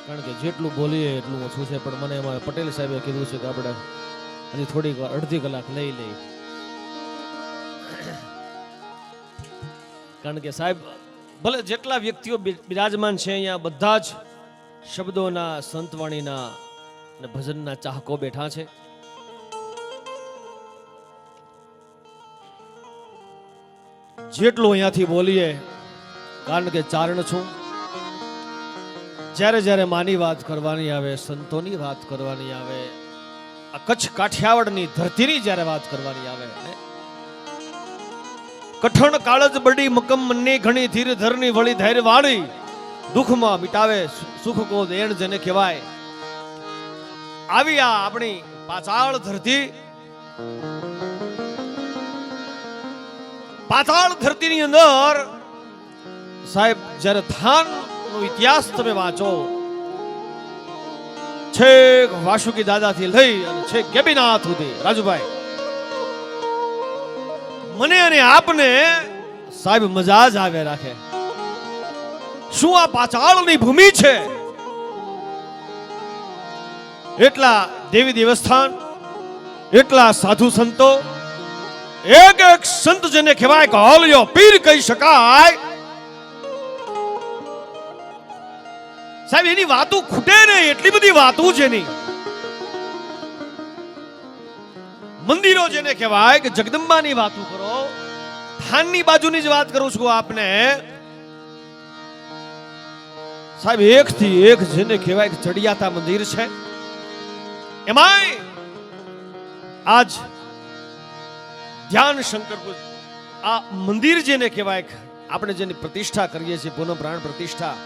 કારણ કે જેટલું બોલીએ એટલું ઓછું છે, પણ મને એમાં પટેલ સાહેબે કીધું છે કે આપણે હજી થોડીક અડધી કલાક લઈ લઈ, કારણ કે સાહેબ ભલે જેટલા વ્યક્તિઓ બિરાજમાન છે અહીંયા બધા જ શબ્દોના, સંતવાણીના અને ભજનના ચાહકો બેઠા છે. જેટલું અહીંયાથી બોલીએ, કારણ કે ચારણ છું. જ્યારે જ્યારે માની વાત કરવાની આવે, સંતોની વાત કરવાની આવે, આ કચ્છ કાઠિયાવાડની ધરતીની જ્યારે વાત કરવાની આવે, કઠણ કાળજ બડી મકમ મનની ઘણી ધીર ધરની વળી ધૈર્ય વાળી, દુઃખમાં મિટાવે સુખ કો દેણ જેને કહેવાય. આવી આ આપણી પાતાળ ધરતી, પાતાળ ધરતીની અંદર સાહેબ જ્યારે થાન નો ઇતિહાસ તમે વાંચો, છેક વાસુકી દાદાથી લઈ અને છેક ગેબીનાથ સુધી, રાજુભાઈ મને અને આપને સાહેબ મજા જ આવે રાખે. શું આ પાતાળની ભૂમિ છે? એટલા દેવી દેવસ્થાન, એટલા સાધુ સંતો, એક એક સંત જેને કહેવાય કે હોલિયો પીર કહી શકાય. સાહેબ એની વાતો ખૂટે નહીં, એટલી બધી વાતો છે નહીં. મંદિરો જેને કહેવાય કે જગદંબાની વાતો કરો, થાનની બાજુની જ વાત કરું છું આપને સાહેબ. એક થી એક જેને કહેવાય કે ચડિયાતા મંદિર છે. એમાંય આજ ધ્યાન શંકર આ મંદિર જેને કહેવાય આપણે જેની પ્રતિષ્ઠા કરીએ છીએ, પુનઃ પ્રાણ પ્રતિષ્ઠા,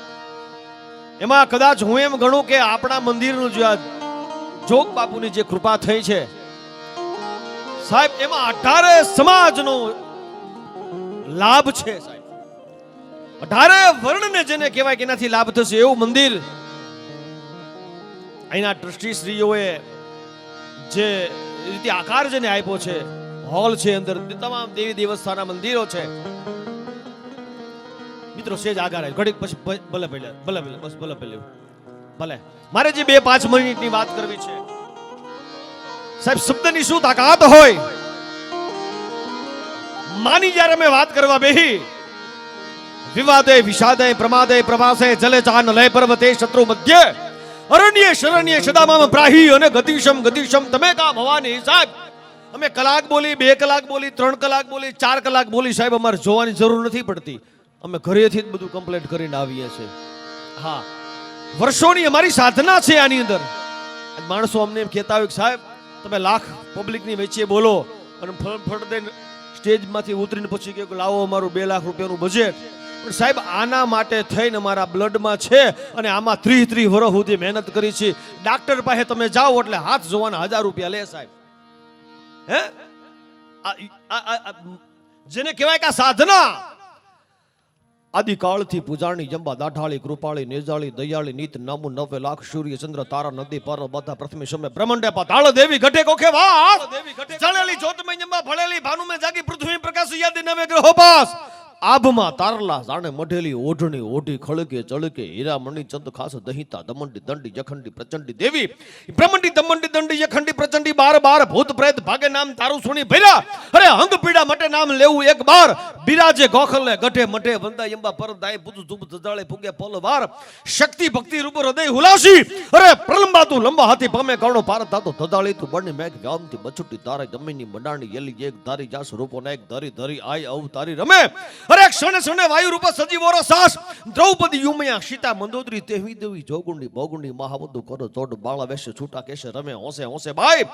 એમાં કદાચ હું એમ ગણું કે આપણા મંદિરનું જે જોગ બાપુની જે કૃપા થઈ છે સાહેબ, એમાં 18 સમાજનો લાભ છે સાહેબ. 18 વર્ણને જેને કહેવાય કે એનાથી લાભ થશે એવું મંદિર અહીંના ટ્રસ્ટી શ્રીઓએ જે રીતે આકાર જેને આપ્યો છે, હોલ છે, અંદર તમામ દેવી દેવસ્થાનના મંદિરો છે. મિત્રો સેજ આગળ ઘડીક પછી ભલે ભલે ભલે ભલે બસ ભલે ભલે ભલે મારે જે 2-5 મિનિટની વાત કરવી છે સાહેબ. શબ્દની શું તાકાત હોય! માની જ્યારે મેં વાત કરવા બેહી, વિવાદે વિષાદે પ્રમાદે પ્રવાસે જલે ચાન લય પર્વતે શત્રુ મધ્ય અરણ્ય શરણ્ય સદામામ પ્રાહી અને ગતિશમ ગતિશમ તમે કામ ભવાની. સાહેબ અમે કલાક બોલી, 2 કલાક બોલી, 3 કલાક બોલી, 4 કલાક બોલી સાહેબ, અમારે જોવાની જરૂર નથી પડતી. અમે ઘરેથી જ બધું કમ્પ્લીટ કરીને આવીએ છીએ. હા, વર્ષોની અમારી સાધના છે આની અંદર. માણસો અમને એમ કહેતા હોય કે સાહેબ તમે લાખ પબ્લિકની વચ્ચે બોલો અને ફળ દઈને સ્ટેજમાંથી ઉતરીને પછી કે લાવો અમારું 2 લાખ રૂપિયાનું બજેટ. પણ સાહેબ આના માટે થઈને અમારા બ્લડમાં છે અને આમાં 30 વર્ષ સુધી મહેનત કરી છે. ડાક્ટર પાસે તમે જાઓ એટલે હાથ જોવાના 1000 રૂપિયા લે સાહેબ. હે જેને કહેવાય કે સાધના આદિકાળથી પૂજાણી જંબા દાઢાળી કૃપાળી નેજાળી દયાળી નીત નામુ 9 લાખ સૂર્ય ચંદ્ર તારા નદી પર બધા પ્રથમે સમય બ્રહ્માંડે પાતાળ દેવી ઘટે કોખે વાસ જળેલી જ્યોતમય જંબા ભળેલી ભાનુમે જાગી પૃથ્વી પ્રકાશ યાદી નવે ગ્રહો પાસ આભમાં તારલા જાણે મઢેલી ઓઢણી ઓઢી ખળકે ચળકે હીરા મણી ચંદ ખાસ દહિતા દમંડી દંડી જખંડી પ્રચંડી દેવી બ્રહ્મંડી દમંડી દંડી જખંડી પ્રચંડી 12 ભૂત પ્રેત ભાગે નામ તારું સુણી ભર્યા. અરે અંગ પીડા માટે નામ લેવું એક બાર, બિરાજે ગોખલે ગઢે મઢે વંદાય અંબા પરદાય પુતુ ધૂપ ધજાળે ફૂગે પલવાર શક્તિ ભક્તિ રૂપ હૃદય હુલાસી. અરે પ્રલંબાતું લંબા હાથી પામે કર્ણો પાર તાતો ધજાળી તું બની મેઘ વ્યામથી બછુટી તારે જમીનની મંડાણી એલી એક ધારી જાસ રૂપો ને એક ધરી ધરી આય અવતારી રમે. અરે ક્ષણે ક્ષણે વાયુ રૂપ સજીવોરો સાસ દ્રૌપદી યુમયા સીતા મંદોદરી તેવી દેવી જોગુંડી ભોગુંડી મહાવદુ કરો ચોડ બાળા વેશે છૂટા કેશે રમે હોંશે હોંશે બાઈ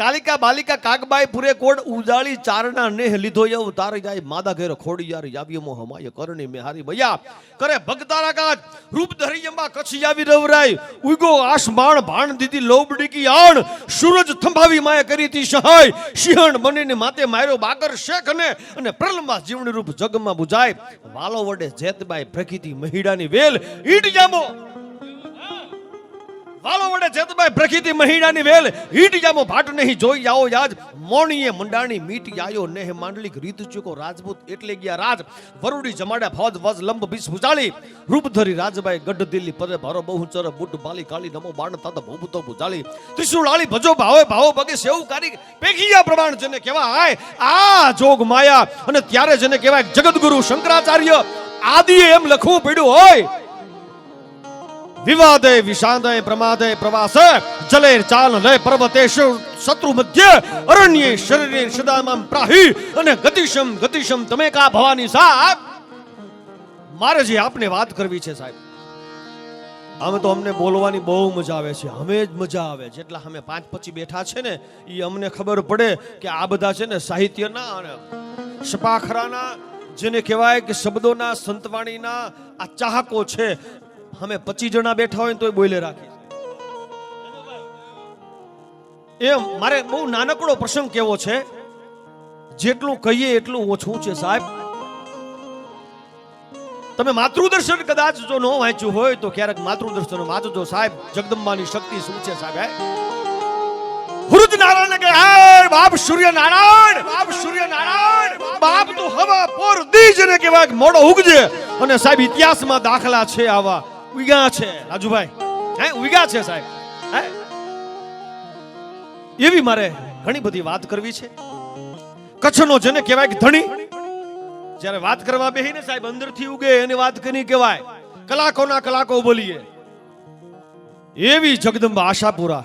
કાલિકા બાલિકા કાગબાઈ પૂરે કોડ ઉજાળી ચારના નેહ લીધો યવ તારી જાય માદા ઘેર ખોડી યારી જાવ્યો મો હમાય કરણી મે હારી ભૈયા કરે ભગતારા કાજ રૂપ ધરી અંબા કચ્છી આવી રવરાય ઉગો આસમાન ભાણ દીધી લોબડી કી આણ સૂરજ થંભાવી માય કરી તી સહાય સિંહણ બનીને માતે માર્યો બાકર શેખ અને પ્રલંબા જીવણી રૂપ જગમાં બુજાય વાલો વડે જેતબાઈ પ્રકૃતિ મહિડાની વેલ ઈટ જામો વાલો વડે જેતભાઈ પ્રકૃતિ મહિનાની વેલ હીટ જામો ભાટ નહીં જોઈ જાઓ યાજ મોણીએ મંડાણી મીટ આયો નેહ માંડલિક રીત ચૂકો રાજપૂત એટલે ગયા રાજ વરુડી જમાડે ફોજ વજ લંબ બીસ ભુજાળી રૂપ ધરી રાજભાઈ ગઢ દિલ્હી પરે ભારો બહુ ચર બુટ બાલી કાલી નમો બાણ તાત ભૂબતો ભુજાળી ત્રિશુળાળી ભજો ભાવે ભાવો બગે સેવ કારી પેખિયા પ્રમાણ જેને કહેવાય આ જોગ માયા અને ત્યારે જેને કહેવાય જગતગુરુ શંકરાચાર્ય આદિએ એમ લખવું પડ્યું હોય વિવાદે વિષાદે પ્રમાદે પ્રવાસે જલે ચાલ લે પર્વતેશ શત્રુ મધ્ય અરણ્ય શરીરે સદામમ પ્રાહી અને ગતિશમ તમે કા ભવાની સાહેબ મારે જે આપને વાત કરવી છે સાહેબ અમે તો અમને બોલવાની બહુ મજા આવે છે અમે જ મજા આવે જેટલા અમે 5-25 બેઠા છે ને એ અમને ખબર પડે કે આ બધા છે ને સાહિત્યના અને સપાખરાના જેને કહેવાય કે શબ્દોના સંતવાણીના આ ચાહકો છે અમે 25 જણા બેઠા હોય તો બોલે રાખી એમ મારે બહુ નાનકડો પ્રસંગ કેવો છે જેટલું કહીએ એટલું ઓછું છે સાહેબ તમે માતૃદર્શન કદાચ જો ન વાંચ્યું હોય તો ક્યારેક માતૃદર્શન વાંચજો સાહેબ જગદંબાની શક્તિ શું છે સાહેબ હુરુજ નારાયણ કે હે બાપ સૂર્ય નારાયણ બાપ તો હવા પોર દીજ ને કહેવાય મોડો ઉગજે અને સાહેબ ઇતિહાસમાં દાખલા છે આવા ઉગ્યા છે રાજુભાઈ ઉગ્યા છે સાહેબ એવી મારે ઘણી બધી વાત કરવી છે કચ્છનો જેને કહેવાય કે ધણી જ્યારે વાત કરવા બેહીને સાહેબ અંદરથી ઉગે એની વાત કરી કહેવાય કલાકોના કલાકો બોલીએ એવી જગદંબા આશાપુરા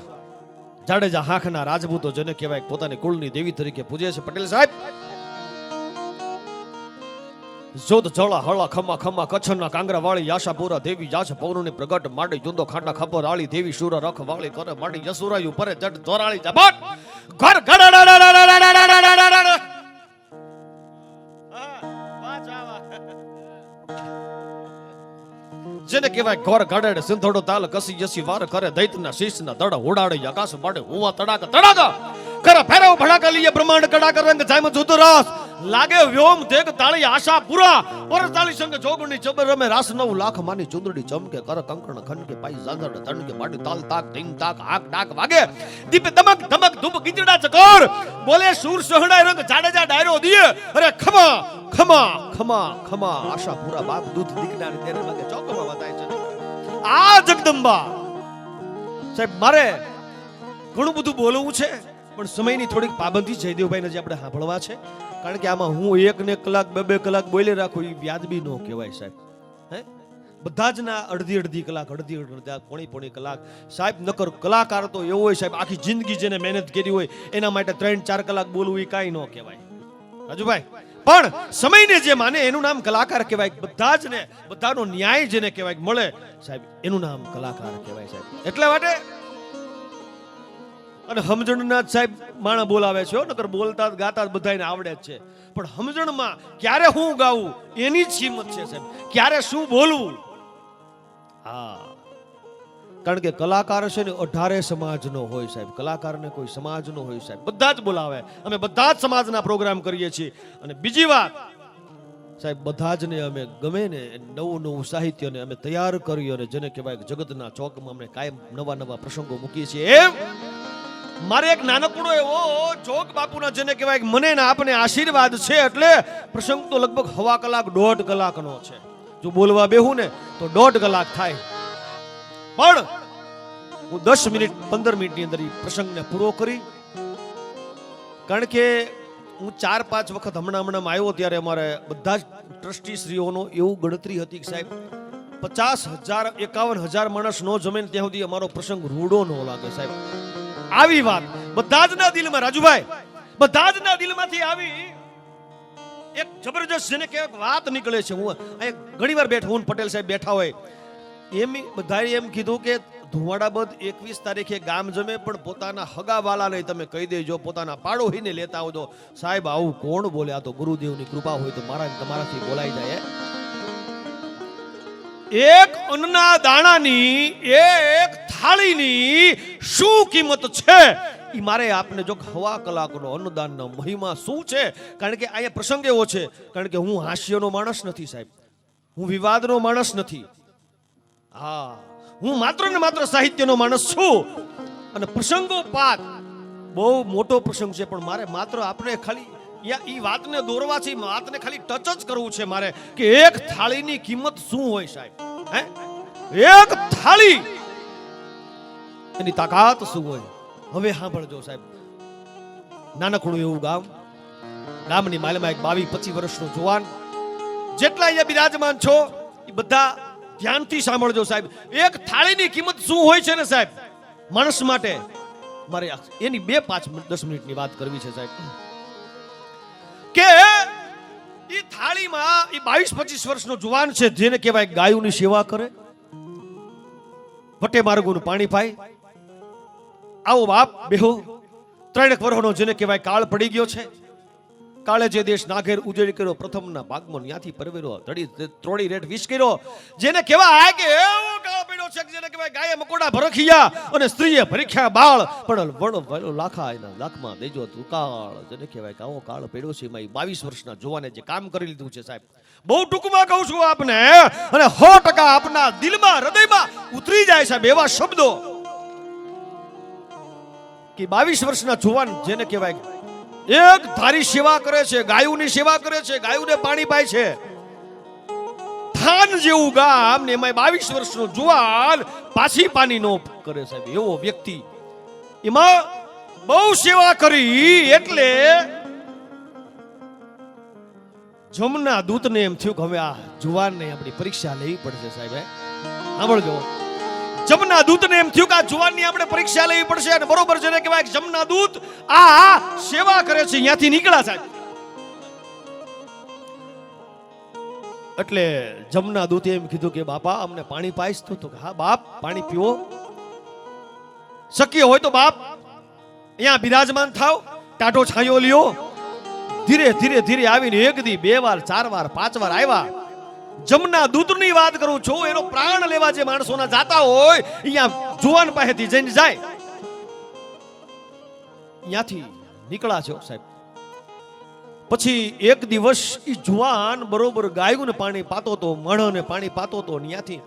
જાડેજા હાંખના રાજપૂતો જેને કહેવાય પોતાની કુળની દેવી તરીકે પૂજે છે પટેલ સાહેબ જોત જળા હળા ખમા ખમા કચ્છના કાંગરા વાળી આશાપુરા દેવી જાછ પૌરની પ્રગટ માડી જુંદો ખાટા ખબર આળી દેવી શુર રખ વાળી કરે માડી યસુરાયુ પરે જટ દોરાળી જબટ ઘર જેને કહેવાય ઘર ગાડે સિંધોડો તાલ કસી યસી વાર કરે દૈતના શીશના દડ ઉડાડે આકાશ માડે હુવા તડાકા કરે ફેરવ ભડાકા લીએ બ્રહ્માંડ કડાકા રંગ જામ જુદો રસ લાગે વ્યોમ તેગ તાળી આશા પૂરા પર તાળી સંગ જોગણી ચબર રમે રાસ 9 લાખ માની ચુંદડી ચમકે કર કંકણ ખન કે પાઈ જાંજર ધણ કે માડી તાલ તાક ઢીંગ તાક આક ડાક વાગે દીપ દમક ધમક ધૂપ ગીચડા ચકોર બોલે સૂર સોહણાય રંગ જાડેજા ડાયરો દીએ અરે ખમા ખમા ખમા ખમા આશા પૂરા બાપ દૂધ દીકડાની તેરે વાગે ચોકમાં બતાય છે આ જગદંબા સાહેબ મારે ઘણું બધું બોલવું છે પણ સમયની થોડીક પાબંદી જયદેવભાઈને જે આપણે સાંભળવા છે કારણ કે આમાં હું 1 કલાક 2 કલાક બોલી રાખું એ વ્યાજબી ન કહેવાય સાહેબ બધા જ ના અડધી કલાક પોણી કલાક સાહેબ નકર કલાકાર તો એવો હોય સાહેબ આખી જિંદગી જેને મહેનત કરી હોય એના માટે 3-4 કલાક બોલવું એ કાંઈ ન કહેવાય રાજુભાઈ પણ સમયને જે માને એનું નામ કલાકાર કહેવાય બધા જ ને બધાનો ન્યાય જેને કહેવાય મળે સાહેબ એનું નામ કલાકાર કહેવાય સાહેબ એટલા માટે અને સમજણના સાહેબ માણા બોલાવે છે નકર બોલતા ગાતા બધાને આવડે જ છે પણ સમજણમાં ક્યારે હું ગાવું એની જ કિંમત છે સાહેબ ક્યારે શું બોલવું કારણ કે કલાકાર છે ને 18 સમાજનો હોય સાહેબ કલાકારને કોઈ સમાજનો હોય સાહેબ બધા જ બોલાવે અમે બધા જ સમાજના પ્રોગ્રામ કરીએ છીએ અને બીજી વાત સાહેબ બધા જ ને અમે ગમે ને નવું સાહિત્યને અમે તૈયાર કરી અને જેને કહેવાય જગતના ચોકમાં અમે કાયમ નવા પ્રસંગો મૂકીએ છીએ એમ મારે એક નાનકડો એવો જોગ બાપુના જેને કહેવાય મને ને આપને આશીર્વાદ છે એટલે પ્રસંગ તો લગભગ 1/2 કલાક 1.5 કલાકનો છે જો બોલવા બેહું ને તો 1.5 કલાક થાય પણ હું 10 મિનિટ 15 મિનિટની અંદર એ પ્રસંગને પૂરો કરી કારણ કે હું 4-5 વખત હમણાં આવ્યો ત્યારે અમારે બધા જ ટ્રસ્ટી શ્રીઓનો એવું ગણતરી હતી કે સાહેબ 50,000 51,000 માણસ નો જમે ત્યાં સુધી અમારો પ્રસંગ રૂડો ન લાગે સાહેબ આવી વાત બધા જ ના દિલમાં રાજુભાઈ બધા જ ના દિલમાંથી આવી એક જબરજસ્ત જેને કહેવાય વાત નીકળે છે હું ઘણી વાર બેઠો હું પટેલ સાહેબ બેઠા હોય એમ બધાએ એમ કીધું કે ધુવાડાબદ 21 તારીખે ગામ જમે પણ પોતાના હગાવાલાને તમે કહી દેજો પોતાના પાડોહીને લેતા આવજો સાહેબ આવું કોણ બોલે આ તો ગુરુદેવની કૃપા હોય તો મારા તમારાથી બોલાઈ જાય એક અન્નના દાણાની એક થાળીની શું કિંમત છે ઈ મારે આપને જો 1/2 કલાકનો અન્નદાનનો મહિમા શું છે કારણ કે અહીંયા પ્રસંગ એવો છે કારણ કે હું હાસ્યનો માણસ નથી સાહેબ હું વિવાદનો માણસ નથી હું માત્ર ને માત્ર સાહિત્યનો માણસ છું અને પ્રસંગોપાત બહુ મોટો પ્રસંગ છે, પણ મારે માત્ર આપણે ખાલી ઈ વાતને દોરવા છે, વાતને ખાલી ટચ જ કરવું છે મારે કે એક થાળીની કિંમત શું હોય સાહેબ, હે એક થાળી એની તાકાત શું હોય. હવે સાંભળજો સાહેબ, નાનકડું એવું ગામની માલમાં એક 22-25 વર્ષનો જુવાન, જેટલા અહીંયા બિરાજમાન છો એ બધા ધ્યાનથી સાંભળજો સાહેબ. એક થાળીની કિંમત શું હોય છે ને સાહેબ માણસ માટે, મારે એની 2-5-10 મિનિટની વાત કરવી છે સાહેબ. કે એ થાળીમાં એ 22-25 વર્ષનો જુવાન છે, જેને કહેવાય ગાયોની સેવા કરે, વટે માર્ગોનું પાણી પાય. આવો બાપ બેહો, 3 વર્ષનો જેને કહેવાય કાળ પડી ગયો છે. કાળે જે દેશ નાઘેર ઉજળી કર્યો, પ્રથમના ભાગમાં ન્યાથી પરવેરો ત્રોડી રેટ વિશ કર્યો. જેને કહેવાય કે એવો કાળ પડ્યો છે, જેને કહેવાય ગાયે મકોડા ભરખિયા અને સ્ત્રીએ ભરખ્યા બાળ, પણ વણો લાખા એના લાખમાં દેજો તુકાળ. જેને કહેવાય કે આવો કાળ પડ્યો છે. એમાં 22 વર્ષના જુવાને જે કામ કરી લીધું છે સાહેબ, બહુ ટૂંકમાં કહું છું આપને, અને 100% આપના દિલમાં હૃદયમાં ઉતરી જાય સાહેબ એવા શબ્દો કે 22 વર્ષના જુવાન જેને કહેવાય એક ધારી સેવા કરે છે, ગાયોની સેવા કરે છે, ગાયોને પાણી પાય છે. થાન જેવું ગામ ને એમાં 22 વર્ષનો જુવાન પાછી પાણી નો કરે સાહેબ, એવો વ્યક્તિ એમાં બહુ સેવા કરી. એટલે જમના દૂતને એમ થયું કે હવે આ જુવાનને આપણી પરીક્ષા લેવી પડશે સાહેબ. સાંભળજો, જમના દૂતને એમ થયું કે આ જુવાનની આપણે પરીક્ષા લેવી પડશે. અને બરોબર જેને કહેવાય જમના દૂત આ સેવા કરે છે, ત્યાંથી નીકળ્યા સાહેબ. એટલે જમના દૂતે એમ કીધું કે બાપા અમને પાણી પાઈશ તો કે હા બાપ પાણી પીવો, શક્ય હોય તો બાપ અહીંયા બિરાજમાન થાવ, ટાઢો છાંયો લ્યો. ધીરે ધીરે ધીરે આવીને 1 દી 2 વાર 4 વાર 5 વાર આવ્યા. જમના દૂતની વાત કરું છું, એનો પ્રાણ લેવા જે માણસોના જાતા હોય અહીંયા જુવાન પાસેથી જઈને જાય, ત્યાંથી નીકળ્યા છો સાહેબ. પછી એક દિવસ ઈ જુવાન બરોબર ગાયોને પાણી પાતો તો, મણને પાણી પાતો તો, ત્યાંથી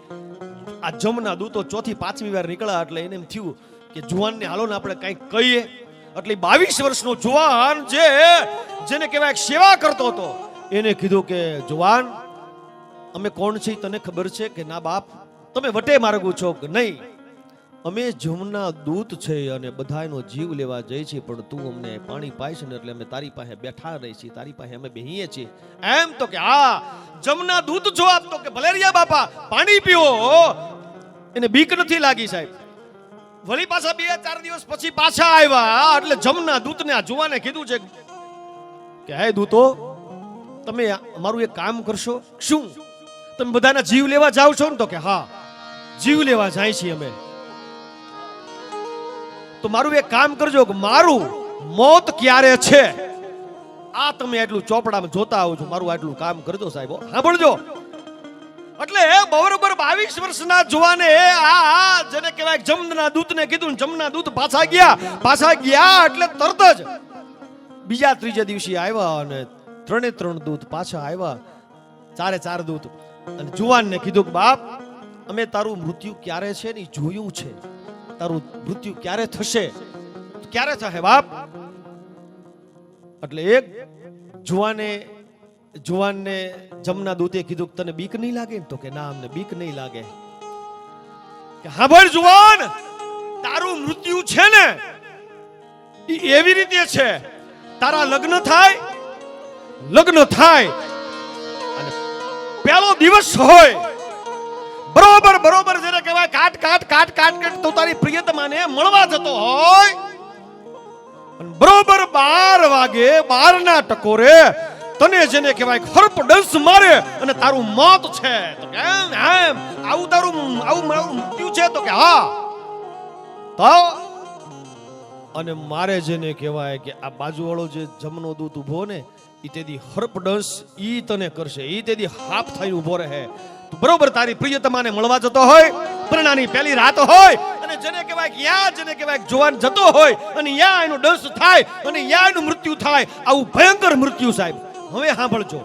આ જમના દૂતો 4થી 5મી વાર નીકળ્યા. એટલે એને એમ થયું કે જુવાનને હાલો ને આપણે કંઈક કહીએ. એટલે 22 વર્ષનો જુવાન જેને કહેવાય સેવા કરતો હતો, એને કીધું કે જુવાન અમે કોણ છીએ તને ખબર છે કે ના બાપ? તમે વટે માર્ગો છો કે નહીં? અમે જમના દૂત છે અને બધાનો જીવ લેવા જઈએ છીએ, પણ તું અમને પાણી પાઈશ ને એટલે અમે તારી પાસે બેઠા રહી છીએ, તારી પાસે અમે બેહીએ છીએ. એમ તો કે હા જમના દૂત છો આપ તો કે ભલેરિયા બાપા પાણી પીવો, એને બીક નથી લાગી સાહેબ. વળી પાછા 2-4 દિવસ પછી પાછા આવ્યા. એટલે જમના દૂતને આ જુવાને કીધું છે કે હે દૂતો, તમે અમારું એક કામ કરશો. શું? તમે બધાના જીવ લેવા જાવ છો ને? તો કે હા જીવ લેવા જાય છીએ અમે. તો મારું એક કામ કરજો કે મારું મોત ક્યારે છે આ તમે એટલું ચોપડામાં જોતા આવો છો, મારું આટલું કામ કરજો સાહેબ. સાંભળજો. એટલે બરોબર 22 વર્ષના જુવાને આ જેને કહેવાય જમના દૂતને કીધું. જમના દૂત પાછા ગયા એટલે તરત જ બીજા 3જા દિવસે આવ્યા અને 3 દૂત પાછા આવ્યા, 4 દૂત. અને જુવાનને કીધું કે બાપ અમે તારું મૃત્યુ ક્યારે છે ને જોયું છે, તારું મૃત્યુ ક્યારે થશે, ક્યારે થશે બાપ? એટલે એક જુવાનને જમના દૂતે કીધું કે તને બીક નહીં લાગે? તો કે ના અમને બીક નહીં લાગે. કે હા ભાઈ જુવાન, તારું મૃત્યુ છે ને એવી રીતે છે, તારા લગ્ન થાય અને પહેલો દિવસ હોય બરોબર જેને કહેવાય કાટ તો તારી પ્રિયતમાને મળવા જતો હોય, અને બરોબર 12 વાગે 12ના ટકોરે તને જેને કહેવાય ખરપ ડંસ મારે અને તારું મોત છે. તો કેમ એમ આવું મારું મૃત્યુ છે? તો કે હા. તો અને મારે જેને કહેવાય કે આ બાજુવાળો જે જમનો દૂત ઉભો ને ઈ તેદી હરપડસ ઈ તને કરશે, ઈ તેદી હાફ થઈને ઉભો રહે. તું બરોબર તારી પ્રિયતમાને મળવા જતો હોય, પરણાની પહેલી રાત હોય, અને જેને કહેવાય જુવાન જતો હોય અને યા એનો ડસ થાય અને યા એનું મૃત્યુ થાય. આવું ભયંકર મૃત્યુ સાહેબ. હવે સાંભળજો,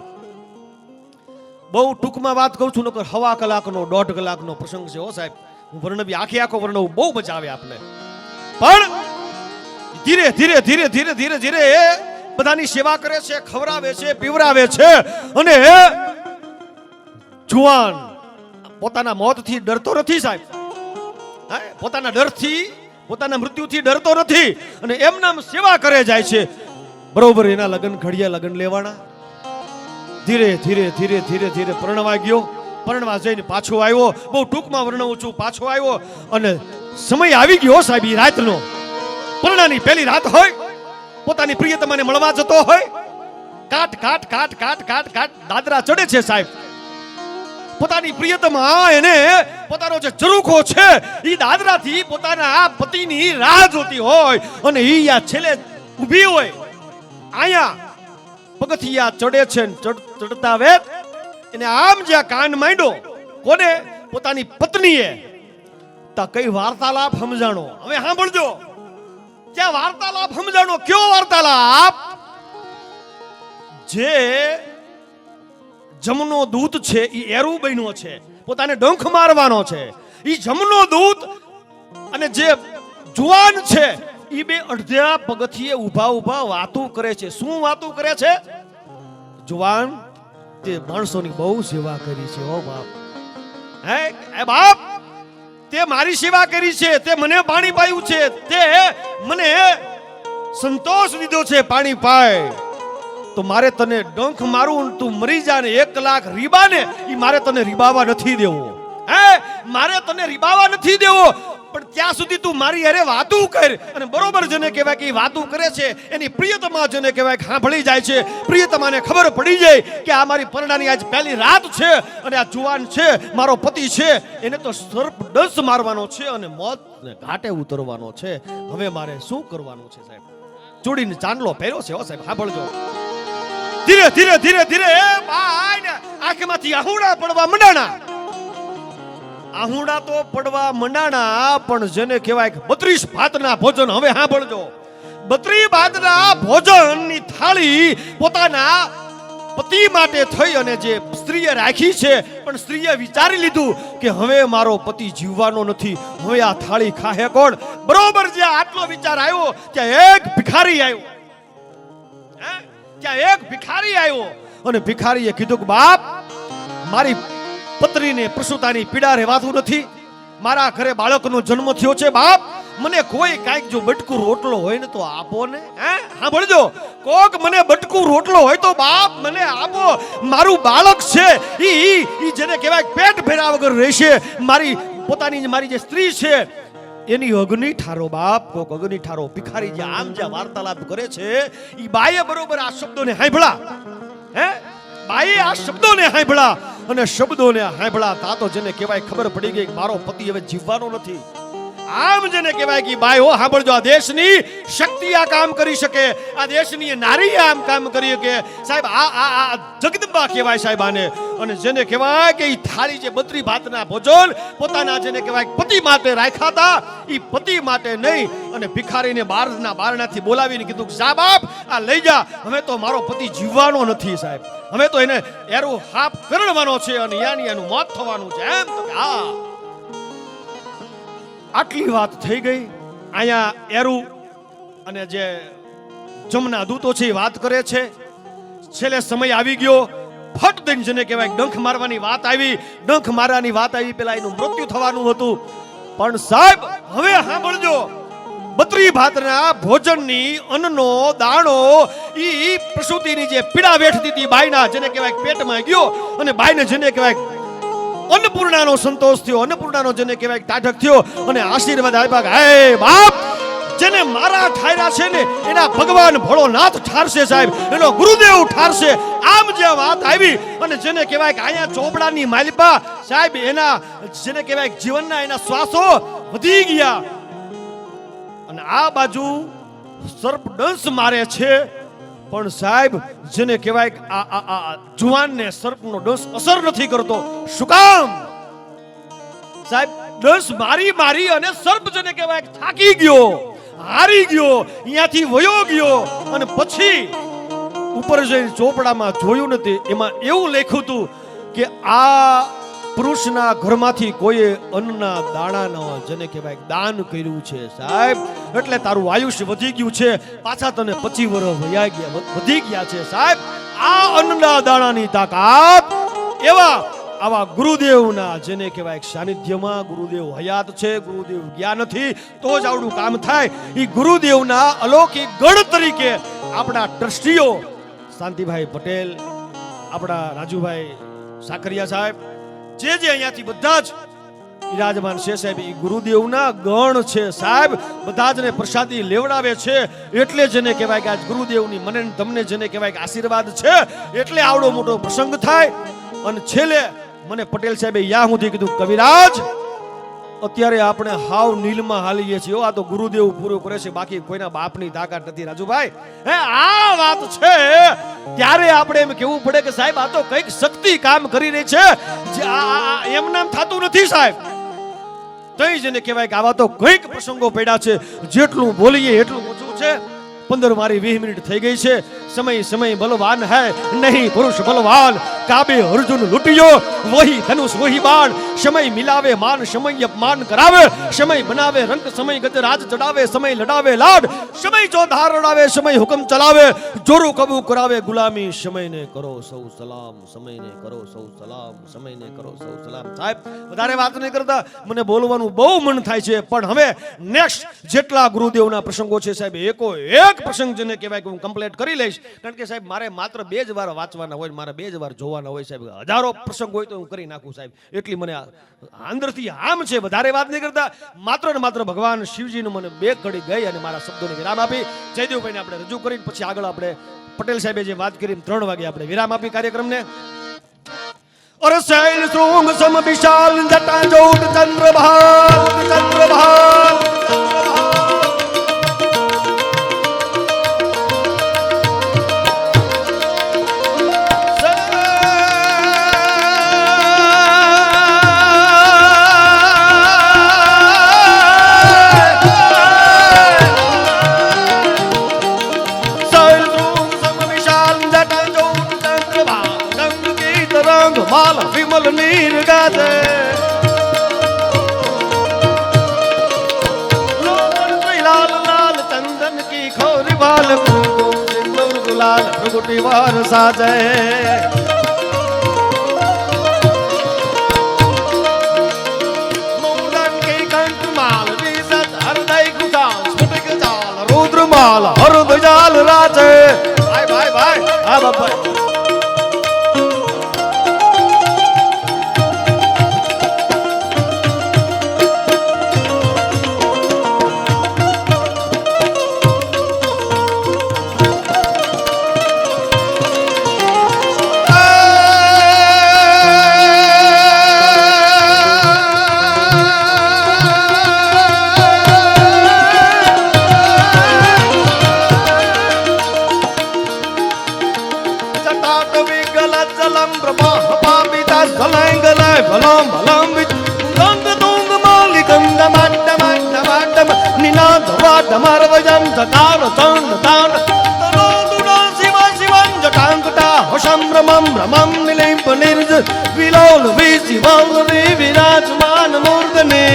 બહુ ટૂંકમાં વાત કહું છું, નકર 1/2 કલાકનો 1.5 કલાકનો પ્રસંગ છે હો સાહેબ. હું વર્ણવી આખો વર્ણવું, બહુ મજા આવે આપને. પણ ધીરે ધીરે ધીરે ધીરે ધીરે ધીરે બધાની સેવા કરે છે, ખવડાવે છે, પીવરાવે છે. અને જુવાન પોતાના મોતથી ડરતો નથી સાહેબ, પોતાના ડરથી, પોતાના મૃત્યુથી ડરતો નથી અને એમનામ સેવા કરે જાય છે. બરોબર એના લગ્ન ઘડીએ લગ્ન લેવાના. ધીરે ધીરે ધીરે ધીરે ધીરે પરણવા ગયો. પરણવા જઈને પાછો આવ્યો. બહુ ટૂંકમાં વર્ણવું છું. પાછો આવ્યો અને સમય આવી ગયો સાહેબ ઈ રાતનો. પરણાની પહેલી રાત હોય, પોતાની પ્રિયતમાને મળવા જતો હોય. કાટ કાટ કાટ કાટ કાટ કાટ દાદરા ચડે છે સાહેબ. પોતાની પ્રિયતમા એને પોતાનો જે ઝરૂખો છે ઈ દાદરાથી પોતાના પતિની રાહ જોતી હોય અને ઈ આ છેલ્લે ઊભી હોય. આયા પગથિયા ચડે છે, ચડતા વેત એને આમ જ્યાં કાન માંડ્યો. કોને? પોતાની પત્નીએ. તા કઈ વાર્તાલાપ સમજાણો. હવે સાંભળજો, ત્યાં વાર્તાલાપ સમજાણો. કયો વાર્તાલાપ? જે જમનો દૂત છે ઈ એરુ બન્યો છે, પોતાને ડંખ મારવાનો છે. ઈ જમનો દૂત અને જે જુવાન છે ઈ બે અડધા પગથિયે ઊભા ઊભા વાતો કરે છે. શું વાતો કરે છે? જુવાન, તે માણસોની બહુ સેવા કરી છે ઓ બાપ. હે બાપ, તે મારી સેવા કરી છે, તે મને પાણી પાયું છે, તે મને સંતોષ દીધો છે પાણી પાય. તો મારે તને ડંખ મારું, તું મરી જા ને 1 લાખ રીબાને ઈ મારે તને રીબાવા નથી દેવો. મારે તને રીબાવા નથી દેવો. પણ ત્યાં સુધી તું મારી હારે વાતું કર. અને બરોબર જેને કહેવાય કે વાતું કરે છે એની પ્રિયતમા જેને કહેવાય સાંભળી જાય છે. પ્રિયતમાને ખબર પડી જાય કે આ મારી પરણાની આજ પહેલી રાત છે અને આ જુવાન છે મારો પતિ છે, એને તો સર્પ ડસ મારવાનો છે અને મોતને ઘાટે ઉતરવાનો છે. હવે મારે શું કરવાનું છે સાહેબ? ચોડીને ચાંદલો પહેર્યો છે હો સાહેબ. સાંભળજો. ધીરે ધીરે ધીરે ધીરે આંખમાંથી આહુડા પડવા મંડાણા. આહુડા તો પડવા મંડાણા, પણ જેને કહેવાય 32 ભાતના ભોજન. હવે સાંભળજો, 32 ભાતના ભોજનની થાળી પોતાના પતિ માટે થઈ અને જે સ્ત્રીએ રાખી છે, પણ સ્ત્રીએ વિચારી લીધું કે હવે મારો પતિ જીવવાનો નથી, હવે આ થાળી ખાહે કોણ? બરોબર જ્યાં આટલો વિચાર આવ્યો ત્યાં એક ભિખારી આવ્યો. ત્યાં એક ભિખારી આવ્યો અને ભિખારીએ કીધું કે બાપ, મારી પત્નીને પ્રસૂતાની પીડા રહેવાતું નથી. મારા ઘરે બાળકનો જન્મ થયો છે બાપ, મને કોઈ કાંઈક જો બટકું રોટલો હોય ને તો આપો ને. સાંભળજો, કોક મને બટકું રોટલો હોય તો બાપ મને આપો. મારું બાળક છે ઈ જેને કહેવાય પેટ ભર્યા વગર રહેશે. મારી પોતાની મારી જે સ્ત્રી છે એની અગ્નિ ઠારો બાપ, કોક અગ્નિ ઠારો. ભિખારી જે આમ જે વાર્તાલાપ કરે છે ઈ બાઈએ બરોબર આ શબ્દોને સાંભળ્યા. બાઈએ આ શબ્દોને સાંભળ્યા અને શબ્દોને સાંભળ્યા તા તો જેને કહેવાય ખબર પડી ગઈ કે મારો પતિ હવે જીવવાનો નથી. આમ જેને કહેવાય કે બાઈ હો સાંભળજો, આ દેશની શક્તિ આ કામ કરી શકે, આ દેશની નારી આમ કામ કરી શકે સાહેબ. આ જગદંબા કહેવાય સાહેબ આને. અને જેને કહેવાય કે ઈ થાળી જે 32 ભાતના ભોજન પોતાના જેને કહેવાય પતિ માટે રાખ્યા હતા, ઈ પતિ માટે નહીં. અને ભિખારીને બારણાથી બોલાવીને કીધું જા બાપ, આ લઈ જા. હવે તો મારો પતિ જીવવાનો નથી સાહેબ, હવે તો એને એરું હાફ કરવાનો છે અને એનું મોત થવાનું છે. એમ તો હા, આટલી વાત થઈ ગઈ. અહીંયા એરુ અને જે જમના દૂતો છે વાત કરે છે. છેલ્લે સમય આવી ગયો. ફટ દઈને જેને કહેવાય ડંખ મારવાની વાત આવી. ડંખ મારવાની વાત આવી પેલા એનું મૃત્યુ થવાનું હતું. પણ સાહેબ હવે સાંભળજો, 32 ભાતના ભોજનની અન્નનો દાણો ઈ પ્રસૂતિની જે પીડા વેઠતી હતી બાઈના જેને કહેવાય પેટમાં ગયો અને બાઈને જેને કહેવાય અન્નપૂર્ણાનો સંતોષ થયો, અન્નપૂર્ણાનો જેને કહેવાય ટાઢક થયો અને આશીર્વાદ આપ્યા. હે બાપ, જેને મારા ઠાર્યા છે ને એના ભગવાન ભોળોનાથ ઠારશે સાહેબ, એનો ગુરુદેવ ઠારશે. આમ જે વાત આવી અને જેને કહેવાય કે અહીંયા ચોપડાની માલિપા સાહેબ એના જેને કહેવાય જીવનના એના શ્વાસો વધી ગયા અને આ બાજુ સર્પ ડંસ મારે છે. પણ સાહેબ જેને કહેવાય કે આ જુવાનને સર્પનો ડંસ અસર નથી કરતો. શું કામ સાહેબ? ડંસ મારી અને સર્પ જેને કહેવાય થાકી ગયો, હારી ગયો, અહીંયાથી વયો ગયો. અને પછી ઉપર જઈને ચોપડામાં જોયું નથી, એમાં એવું લખ્યું હતું કે આ પુરુષના ઘરમાંથી કોઈએ અન્નના દાણાનો જેને કહેવાય દાન કર્યું છે સાહેબ, એટલે તારું આયુષ્ય વધી ગયું છે, પાછા તને 25 વર્ષ વધી ગયા છે સાહેબ. આ અન્નના દાણાની તાકાત એવા આવા ગુરુદેવના જેને કહેવાય સાનિધ્યમાં, ગુરુદેવ હયાત છે, ગુરુદેવ ગયા નથી તો જ આવડું કામ થાય. એ ગુરુદેવના અલૌકિક ગણ તરીકે આપણા ટ્રસ્ટીઓ શાંતિભાઈ પટેલ, આપણા રાજુભાઈ સાકરિયા સાહેબ, જે અહીંયાથી બધા જ વિરાજમાન છે સાહેબ, એ ગુરુદેવના ગણ છે સાહેબ. બધા જને પ્રસાદી લેવડાવે છે, એટલે જેને કહેવાય કે આજ ગુરુદેવની મને તમને જેને કહેવાય કે આશીર્વાદ છે, એટલે આવડો મોટો પ્રસંગ થાય. અને છેલ્લે મને પટેલ સાહેબે યા સુધી કીધું, કવિરાજ અત્યારે આપણે હાવ નીલમાં હાલીએ છીએ, આ તો ગુરુદેવ પૂરું કરે છે, બાકી કોઈના બાપની તાકાત નથી. રાજુભાઈ હે આ વાત છે ત્યારે આપણે એમ કેવું પડે કે સાહેબ આ તો કઈક શક્તિ કામ કરી રહી છે, એમ નામ થતું નથી સાહેબ. તઈ જેને કહેવાય કે આવા તો કઈક પ્રસંગો પડ્યા છે, જેટલું બોલીએ એટલું ઓછું છે. 15 મારી 20 મિનિટ થઈ ગઈ છે. समय बलवान है नहीं पुरुष बलवान, काबे अर्जुन लुटियो वही धनुष वही बाण, समय मिलावे मान समय अपमान करावे, समय बनावे रंग समय गज राज चढ़ावे, समय लड़ावे लाड, समय जो धार उड़ावे, समय हुक्म चलावे, जोरू कबू करावे गुलामी, समय ने करो सौ सलाम, समय ने करो सौ सलाम, समय ने करो सौ सलाम. સાહેબ વધારે વાત નહીં કરતા, મને બોલવાનું બહુ મન થાય છે, પણ હવે નેક્સ્ટ જેટલા ગુરુદેવના પ્રસંગો છે સાહેબ, એકો એક પ્રસંગ જેને કહેવાય કે હું કમ્પ્લીટ કરી લઈશ, કારણ કે સાહેબ મારે માત્ર 2 જ વાર વાંચવાના હોય, મારે 2 જ વાર જોવાના હોય સાહેબ. હજારો પ્રસંગ હોય તો હું કરી નાખું સાહેબ, એટલી મને અંદરથી આમ છે. વધારે વાત નહીં કરતા, માત્ર ને માત્ર ભગવાન શિવજીનું મને 2 ઘડી ગઈ અને મારા શબ્દોને વિરામ આપી જયદેવભાઈને આપણે રજૂ કરીને પછી આગળ આપણે પટેલ સાહેબે જે વાત કરી 3 વાગે આપણે વિરામ આપી કાર્યક્રમને. અરે શૈલ શૃંગ સમ વિશાલ જટા જોટ ચંદ્રભાલ ચંદ્રભાલ विमल नीर गाते लाल लाल चंदन की खोरी बाल सिंदूर गुलाल प्रगुटी वार साजे, मुंडन की कंठ माल विसत हृदय गुजाल स्फटिक जाल रुद्र माल हृदय जाल राजे. भाई भाई भाई हाँ बाबा भलम भलम गंग दूंग माली गंग माट्ट माट्ट माट्ट निनाद वाद मारवजम जकार चंद तान तनो दुना शिव शिवं जटांगटा हशम रमम रमम निलिंप निर्ज विलोल विशिवल विराजमान मूर्धने.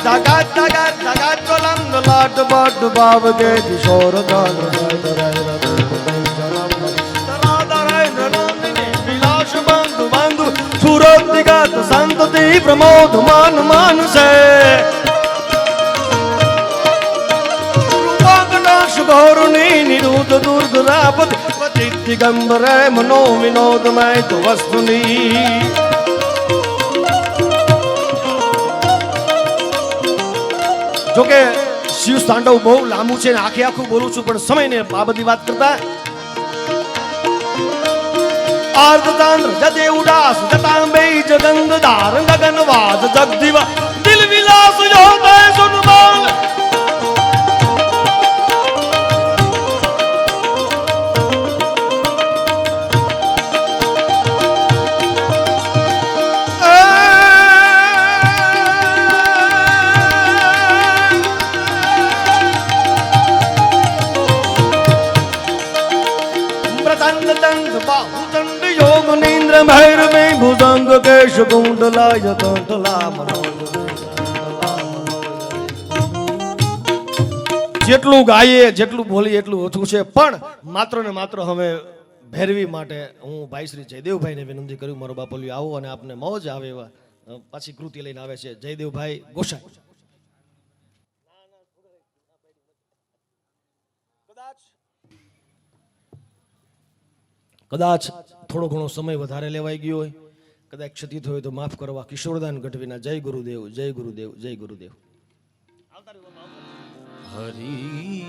जगत जगत जगत चलंग लाट बाट बाब के किशोर दान विलास बंधु बंधु सूरत दिगत संतति प्रमोद मान मान से रूपांगनाश गौरणी निरुद्ध दुर्ग रापत दिगंबर मनो विनोदमय तो वस्तुनी. જો કે શિવ તાંડવ બહુ લાંબુ છે ને આખે આખું બોલું છું, પણ સમયને આ બધી વાત કરતા આર્ધતાંદ્ર જતે ઉડાસ જતાંબે જગંગદાર ગગનવાદ જગદીવા દિલ વિલાસ યોદય સુનમાલ તંગ દંડ બાહુ દંડ યોગ નિંદ્ર ભૈરવે ભુજંગ કેશ કુંડલાય કંઠલા મનોજ જેટલું ગાઈએ જેટલું બોલીએ એટલું ઓછું છે, પણ માત્ર ને માત્ર હવે ભૈરવી માટે હું ભાઈ શ્રી જયદેવભાઈને વિનંતી કર્યું, મારો બાપલિયો આવો અને આપને મોજ આવે એવા પાછી કૃતિ લઈને આવે છે જયદેવભાઈ ગોસાઈ. કદાચ થોડો ઘણો સમય વધારે લેવાઈ ગયો હોય, કદાચ ક્ષતિ થયો હોય તો માફ કરવા. કિશોરદાન ગઢવીના જય ગુરુદેવ, જય ગુરુદેવ, જય ગુરુદેવ. હરી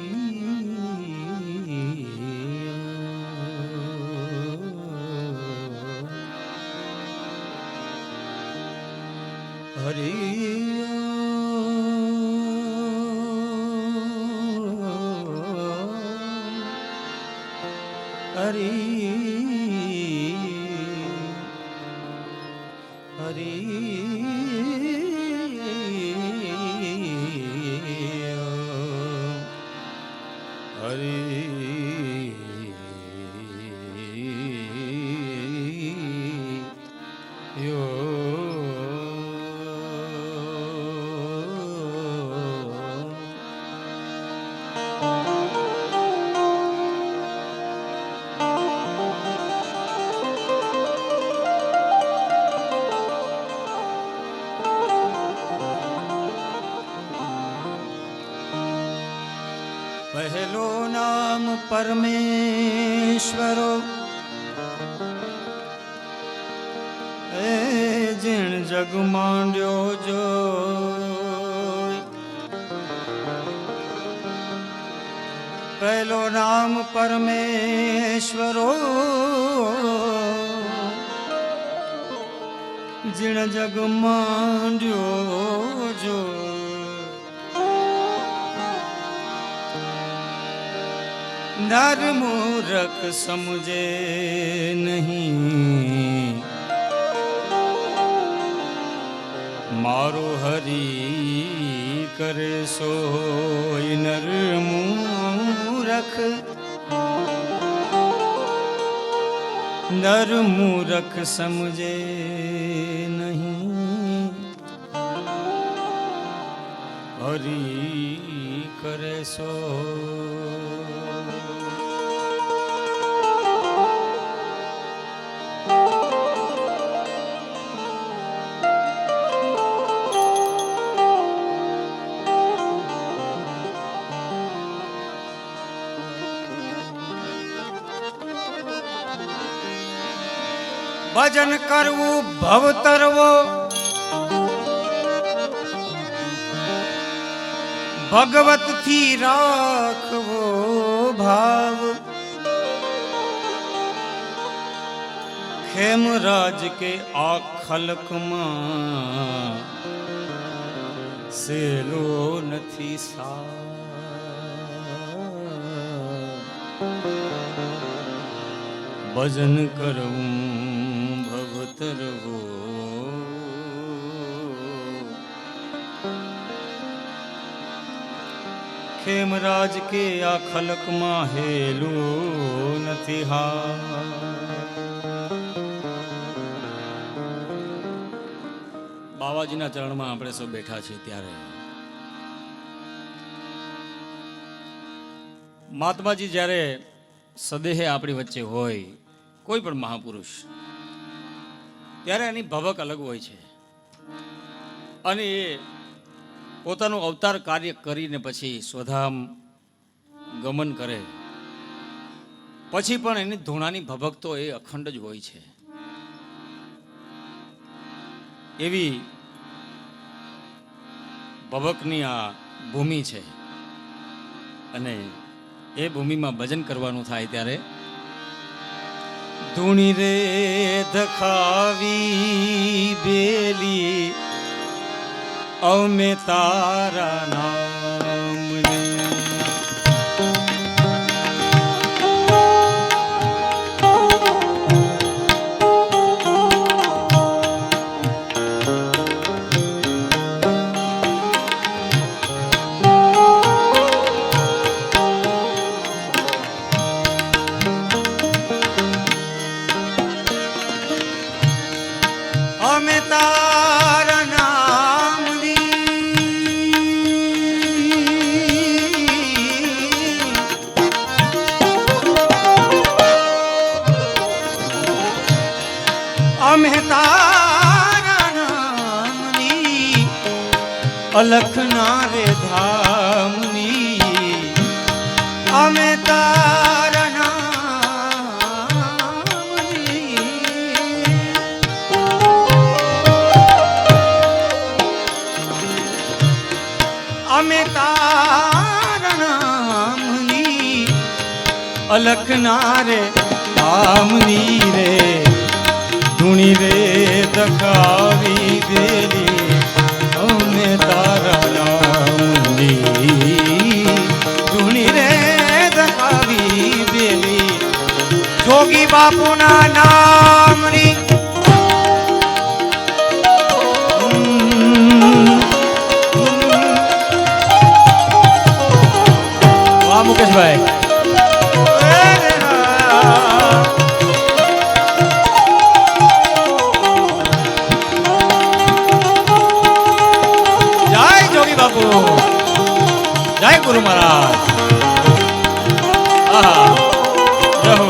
પહેલો નામ પરમેશ્વરો એ જીણ જગ માંડ્યો જોઈ. પહેલો નામ પરમેશ્વરો જીણ જગ માંડ્યો જોઈ. નર મૂરખ સમજે નહીં મારો હરી કરે સોય. નર મૂરખ નર મૂરખ સમજે નહીં હરી કરે સો. ભજન કરવું ભવ તરવો ભગવત થી રાખવો ભાવ. ખેમરાજ કે આ ખલકમાં સેલો નથી સા. ભજન કરવું ભવતરવો ખેમરાજ કે આ ખલકમાં હેલું નથી હા. બાવાજીના ચરણમાં આપણે સૌ બેઠા છીએ ત્યારે મહાત્માજી જ્યારે સદેહે આપણી વચ્ચે હોય કોઈ પણ મહાપુરુષ ત્યારે એની ભવક અલગ હોય છે અને એ પોતાનું અવતાર કાર્ય કરીને પછી સ્વધામ ગમન કરે પછી પણ એની ધૂણાની ભભક તો એ અખંડ જ હોય છે. એવી ભભકની આ ભૂમિ છે અને એ ભૂમિમાં ભજન કરવાનું થાય ત્યારે ધૂણી રે ધખાવી બેલી અમે તારા નામને અલખના રે ધામની અમે તારા નામની અમે તારા નામની અલખના રે ધામની રે ધૂણી રે દખાવી દેલી અમે તારા નામની ધૂણી રે દખાવી દેલી જોગી બાપુના નામની વાહ મુકેશભાઈ બાપુ જય ગુરુ મહારાજ આહા જય હો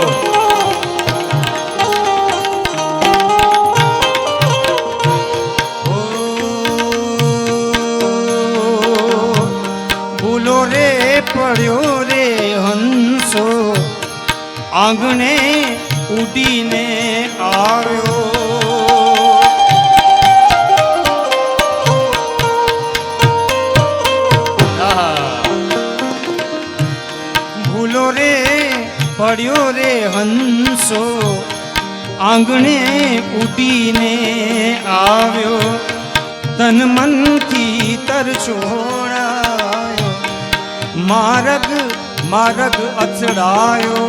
ભૂલો રે પડ્યો રે હંસો આંગણે ઉડીને આવ્યો પડ્યો રે હંસો આંગણે ઉડીને આવ્યો તન મનથી તરછોડાયો માર્ગ માર્ગ અચડાયો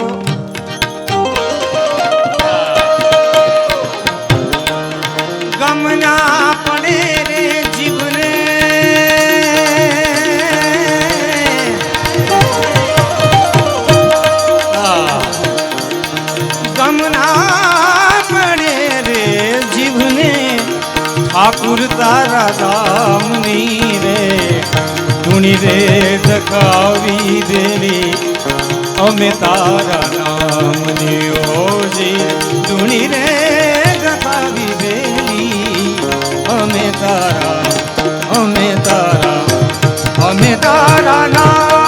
ગમના પડે રે જીવને ઠાકુર તારા ધામની રે ધૂણી રે દખાવી દેલી અમે તારા નામની ઓજી ધૂણી રે દખાવી દેલી અમે તારા નામની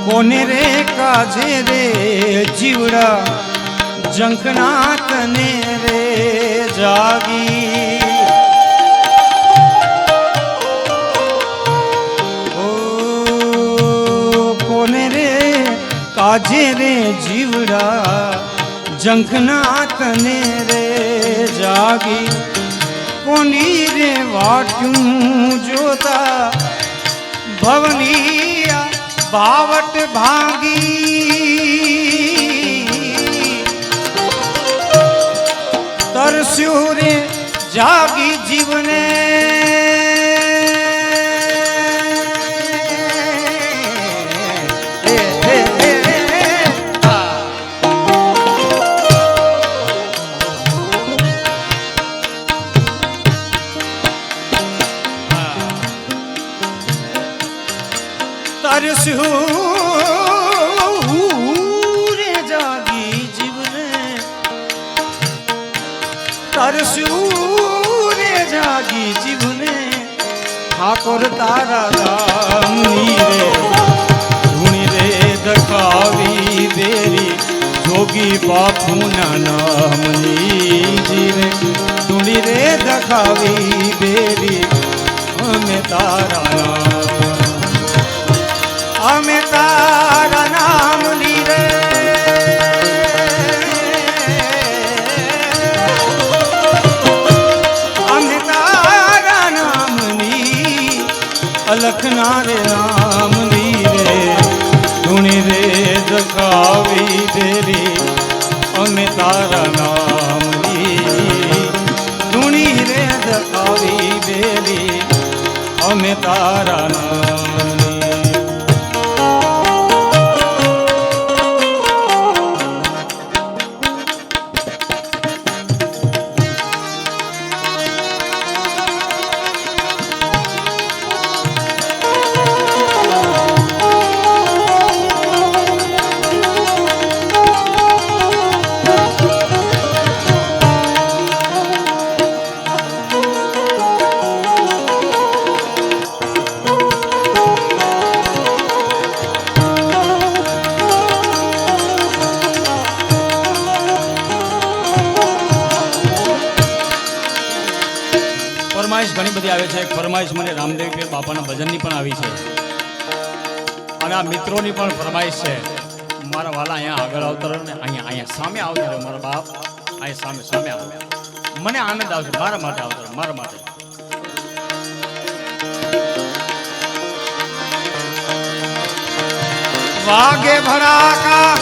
કોને રે કાજે રે જીવડા જંખના તને રે જાગી ઓ કોને રે કાજે રે જીવડા જંખના તને રે જાગી કોની રે વાટ્યું જોતા ભવની બાવટ ભાગી તરસ્યો રે જાગી જીવને તરસ્યું રે જાગી જીવને ઠાકોર તારા રામની રે ધૂણી રે દખાવી બેરી જોગી બાપુના નામની જીવે ધૂણી રે દખાવી બેરી અમે તારા નામની રે અમે તારા નામની અલખના રે નામની રે ધૂણી રે દખાવી બેરી અમે તારા નામની ધૂણી રે દખાવી બેરી અમે તારા નામની ફરમાઈશ ઘણી બધી આવે છે. ફરમાઈશ મને રામદેવ પીર બાપાના ભજનની પણ આવી છે અને આ મિત્રોની પણ ફરમાઈશ છે. મારા વાલા અહીંયા આગળ આવતા રહો ને અહીંયા સામે આવતા રહો મારા બાપ અહીંયા સામે આવો. મને આનંદ આવશે મારા માટે આવતા રહો મારા માટે. વાગે ભડાકા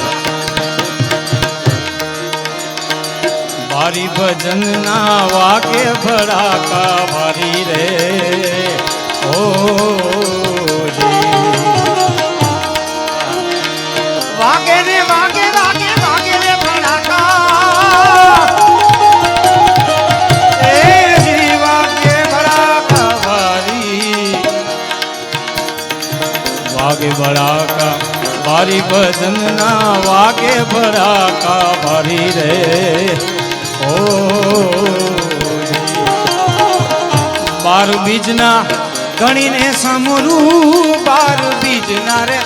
ભારી ભજન ના વાગે ભડાકા ભારી રે ઓ વાગે રે વાગે વાગે વાગે રે ભડાકા એ જી વાગે ભડાકા ભારી વાગે ભડાકા ભારી ભજન ના વાગે ભડાકા ભારી રે ઓ બાર બીજના ગણીને સમરું બાર બીજના રે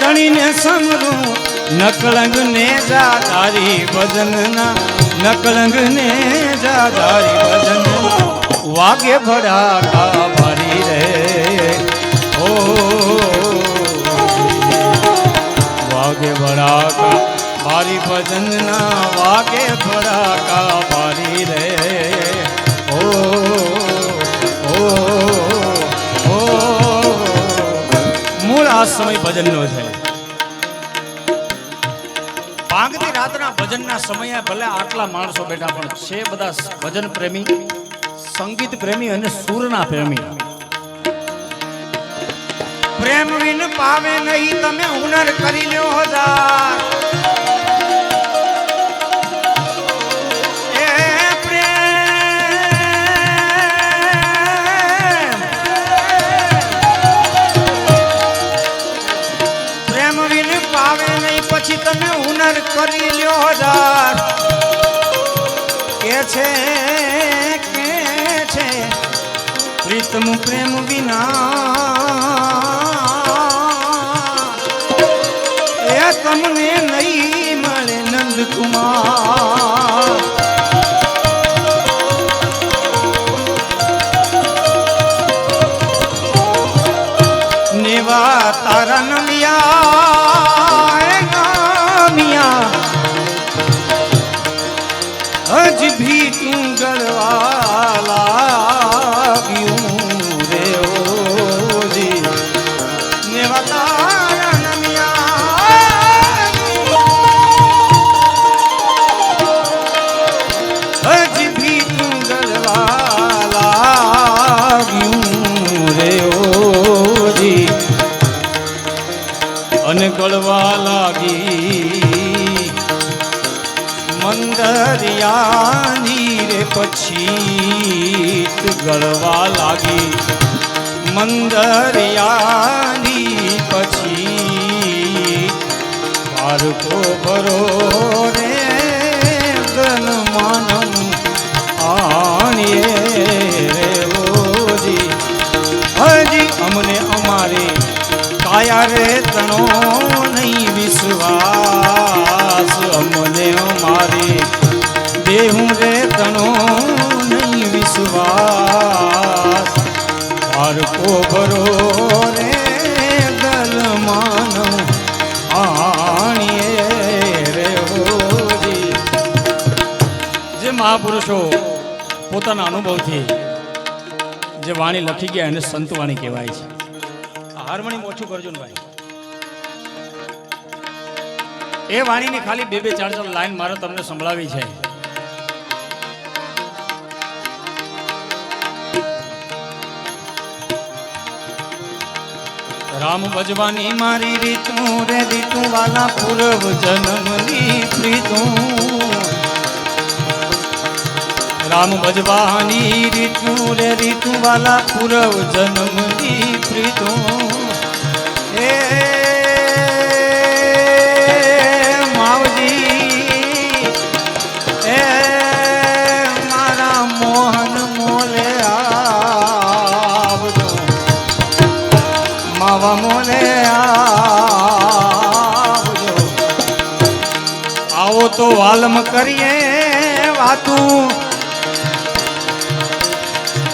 ગણીને સમરું નકલંગ ને જાધારી ભજનના નકલંગ ને જાધારી ભજન વાગે ભડાકા ભારી રે ઓ વાગે ભડાકા ભારી ભજનના વાગે ભડાકા ભારી રે ઓ મૂળ આ સમય ભજનનો છે. ભાગતી રાતના ભજનના સમયે ભલે આટલા માણસો બેઠા પણ છે બધા ભજન પ્રેમી સંગીત પ્રેમી અને સૂરના પ્રેમી. પ્રેમ વિન પાવે નહીં તમે હુનર કરી લ્યો હજાર એ પ્રેમ વિન પાવે નહીં પછી તમે હુનર કરી લ્યો હજાર કે છે પ્રીતમ પ્રેમ વિના એ તમને નહીં મળે નંદકુમાર. નેવા તારા નમિયા હજ ભી તું ગળવા લાગ્યું રે ઓજી નેવા તારા નમિયા હજ ભી તું ગળવા લાગ્યું રે ઓજી અને ગળવા લાગી મંદ મંદરિયાની રે પછી ગળવા લાગી મંદરિયાની પછી પારકો ભરો રે ગન માનમ આણીએ રે ઓજી હજી અમને અમારે કાયા રે તણો નહીં વિશ્વાસ અમને અમારે દેહું રે તણો નહીં વિશ્વાસ પારકો ભરો રે ગલ માનમ આણીએ રે ઓજી જે મહાપુરુષો પોતાના અનુભવથી જે વાણી લખી ગયા એને સંતવાણી કહેવાય છે. હાર્મોનિયમ ઓછું કરજો ને ભાઈ. એ વાણીની ખાલી 2-4 લાઈન મારે તમને સંભળાવી છે. રામ ભજવાની મારી રીતું રે રીતું વાલા પૂર્વ જન્મની પ્રીતું રામ ભજવાની રીતું રે રીતું વાલા પૂર્વ જન્મની પ્રીતું એ માવજી એ મારા મોહન મોલે આવજો માવા મોલે આવજો આવો તો વાલમ કરીએ વાતું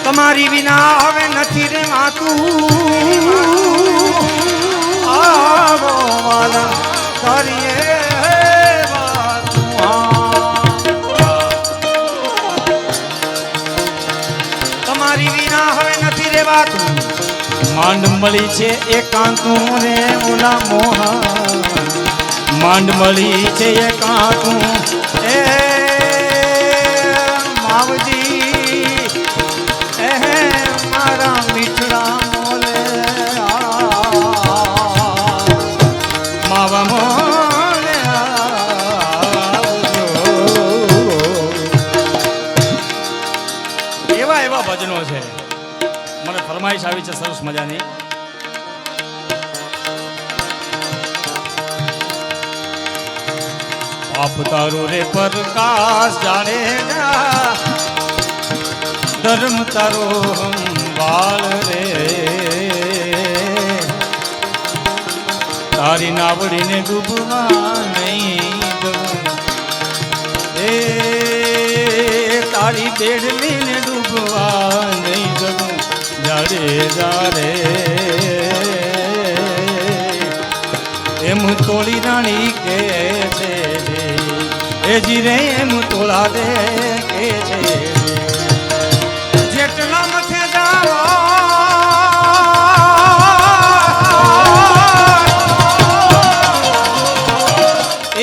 તમારી વિના હવે નથી રે વાતું આવો વાલમ કરીએ તમારી વિના હવે નથી રે વાતું માંડ મળી છે એકાંતું રે ઓલા મોહન માંડ મળી છે એકાંતું એ માવજી એ મારા મીઠડા મોલે માવા મોલે એવા એવા ભજનો છે. મને ફરમાઈશ આવી છે સરસ મજાની. બાપ તારો રે પ્રકાશ જાણે ધર્મ તારો બાળ રે તારી નાવડીને ડૂબવા નહીં દઉં એ તારી બેડલીને ડૂબવા નહીં દઉં જાડે જાડે એમ તોળી રાણી કે છે એ જીરે એમ તોળા દે કે છે જેટલા મથે જાઓ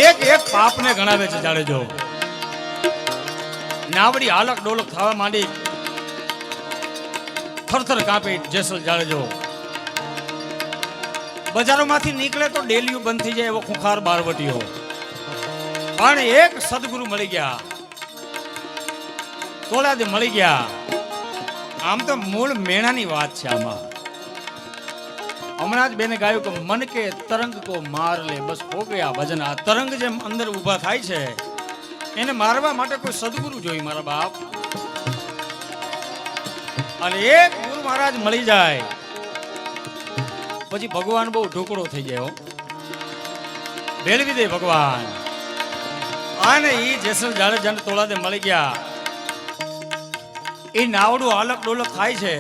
એક એક પાપને ગણાવે છે. જાડેજો નાવડી હાલક ડોલક થવા માંડી થરથર કાપે જેસલ જાડેજો બજારોમાંથી નીકળે તો ડેલીઓ બંધ થઈ જાય એવો ખુખાર બારવટીઓ પણ એક સદગુરુ મળી ગયા તોલાદે મળી ગયા. આમ તો મૂળ મેણાની વાત છે. આમાં હમણાં જ બેને ગાયું કે મન કે તરંગ કો માર લે બસ હો ગયા ભજન. આ તરંગ જેમ અંદર ઊભા થાય છે એને મારવા માટે કોઈ સદગુરુ જોઈ મારા બાપ. અને એક ગુરુ મહારાજ મળી જાય પછી ભગવાન બહુ ઢોકળો થઈ જાય. ભેળવી દે ભગવાન. અને ઈ જેસલ જાડેજાને તોલાદે મળી ગયા. એ નાવડું હાલક ડોલક થાય છે.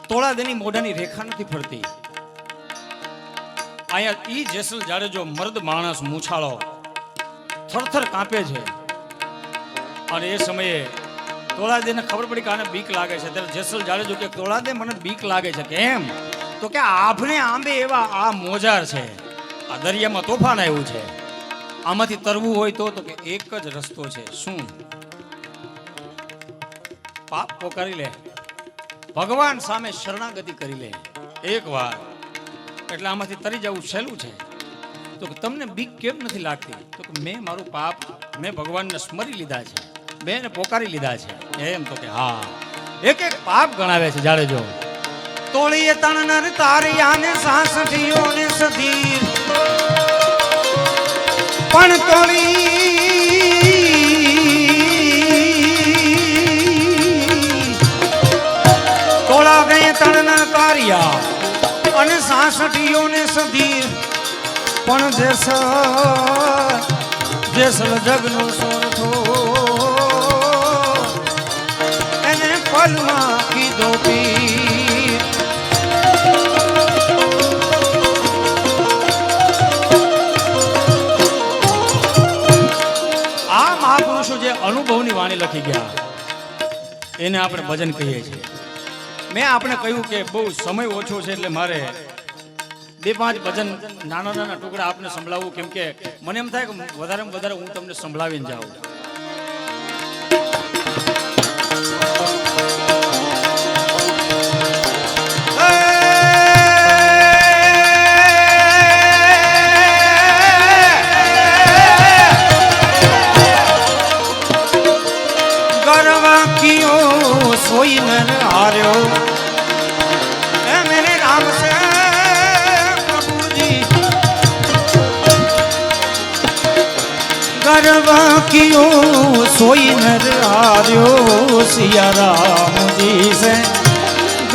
તોલાદેની મોઢાની રેખા નથી ફરતી. અહીંયા ઈ જેસલ જાડેજો મર્દ માણસ મૂછાળો થરથર કાંપે છે. અને એ સમયે તોલાદેને ખબર પડી કે આને બીક લાગે છે. ત્યારે જેસલ જાડેજો કે તોલાદે મને બીક લાગે છે. કેમ? તો કે આભને આંબે એવા આ મોજાર છે. આ દરિયામાં તોફાન આવ્યું છે. આમાંથી તરવું હોય તો કે એક જ રસ્તો છે. શું? પાપ પોકારી લે, ભગવાન સામે શરણાગતિ કરી લે એક વાર, એટલે આમાંથી તરી જવું સહેલું છે. તો કે તમને બીક કેમ નથી લાગતી? તો કે મેં મારું પાપ મેં ભગવાનને સ્મરી લીધા છે, મેં એને પોકારી લીધા છે. એમ તો કે હા, એક એક પાપ ગણાવે છે જાડેજો. તોળીએ તણનર તારિયાને સાસઠીઓને સધીર પણ તોળા ગયે તણનર તારિયા અને સાસઠીઓને સધીર પણ જેસલ જગનો સોરઠો એને પલમાં કીધો પીર. આ મહાપુરુષો જે અનુભવની વાણી લખી ગયા એને આપણે ભજન કહીએ છીએ. મેં આપણે કહ્યું કે બહુ સમય ઓછો છે એટલે મારે 2-5 ભજન નાના નાના ટુકડા આપને સંભળાવું, કેમ કે મને એમ થાય કે વધારેમાં વધારે હું તમને સંભળાવીને જાઉં. सोई नर हार्यो ए मेरे नाम से प्रभु जी गर्व कियो सोई नर हार्यो सिया राम जी से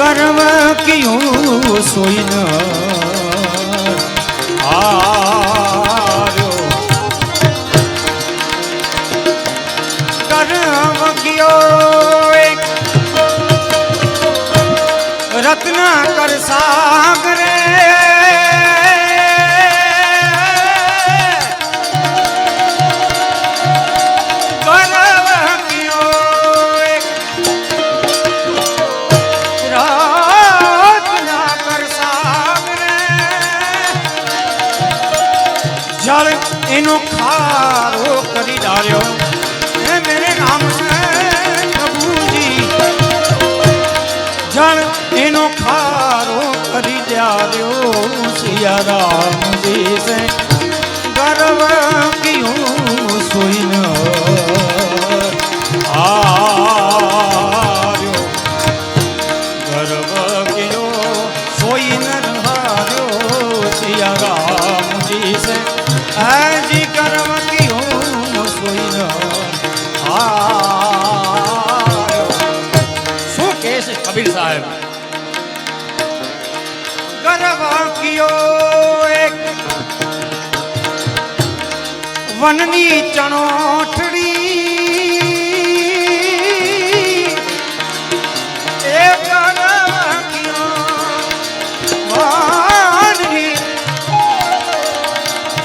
गर्व कियो सोई नर हार्यो गर्व कियो रत्ना कर सागरे गर्व कियो रत्ना कर सागरे जल एनो खारो करी डार्यो ए मेरे नाम से प्रभु जी जल एनो खारो करी द्यारो सिया राम जी से गर्व कियो सोई न हार्यो गर्व कियो सोई न हार्यो सिया राम जी से जी गर्व कियो सोई न हार्यो. શું કહે છે કબીર સાહેબ? गर्व कियो एक वननी चणोठड़ी एक गर्व कियो वननी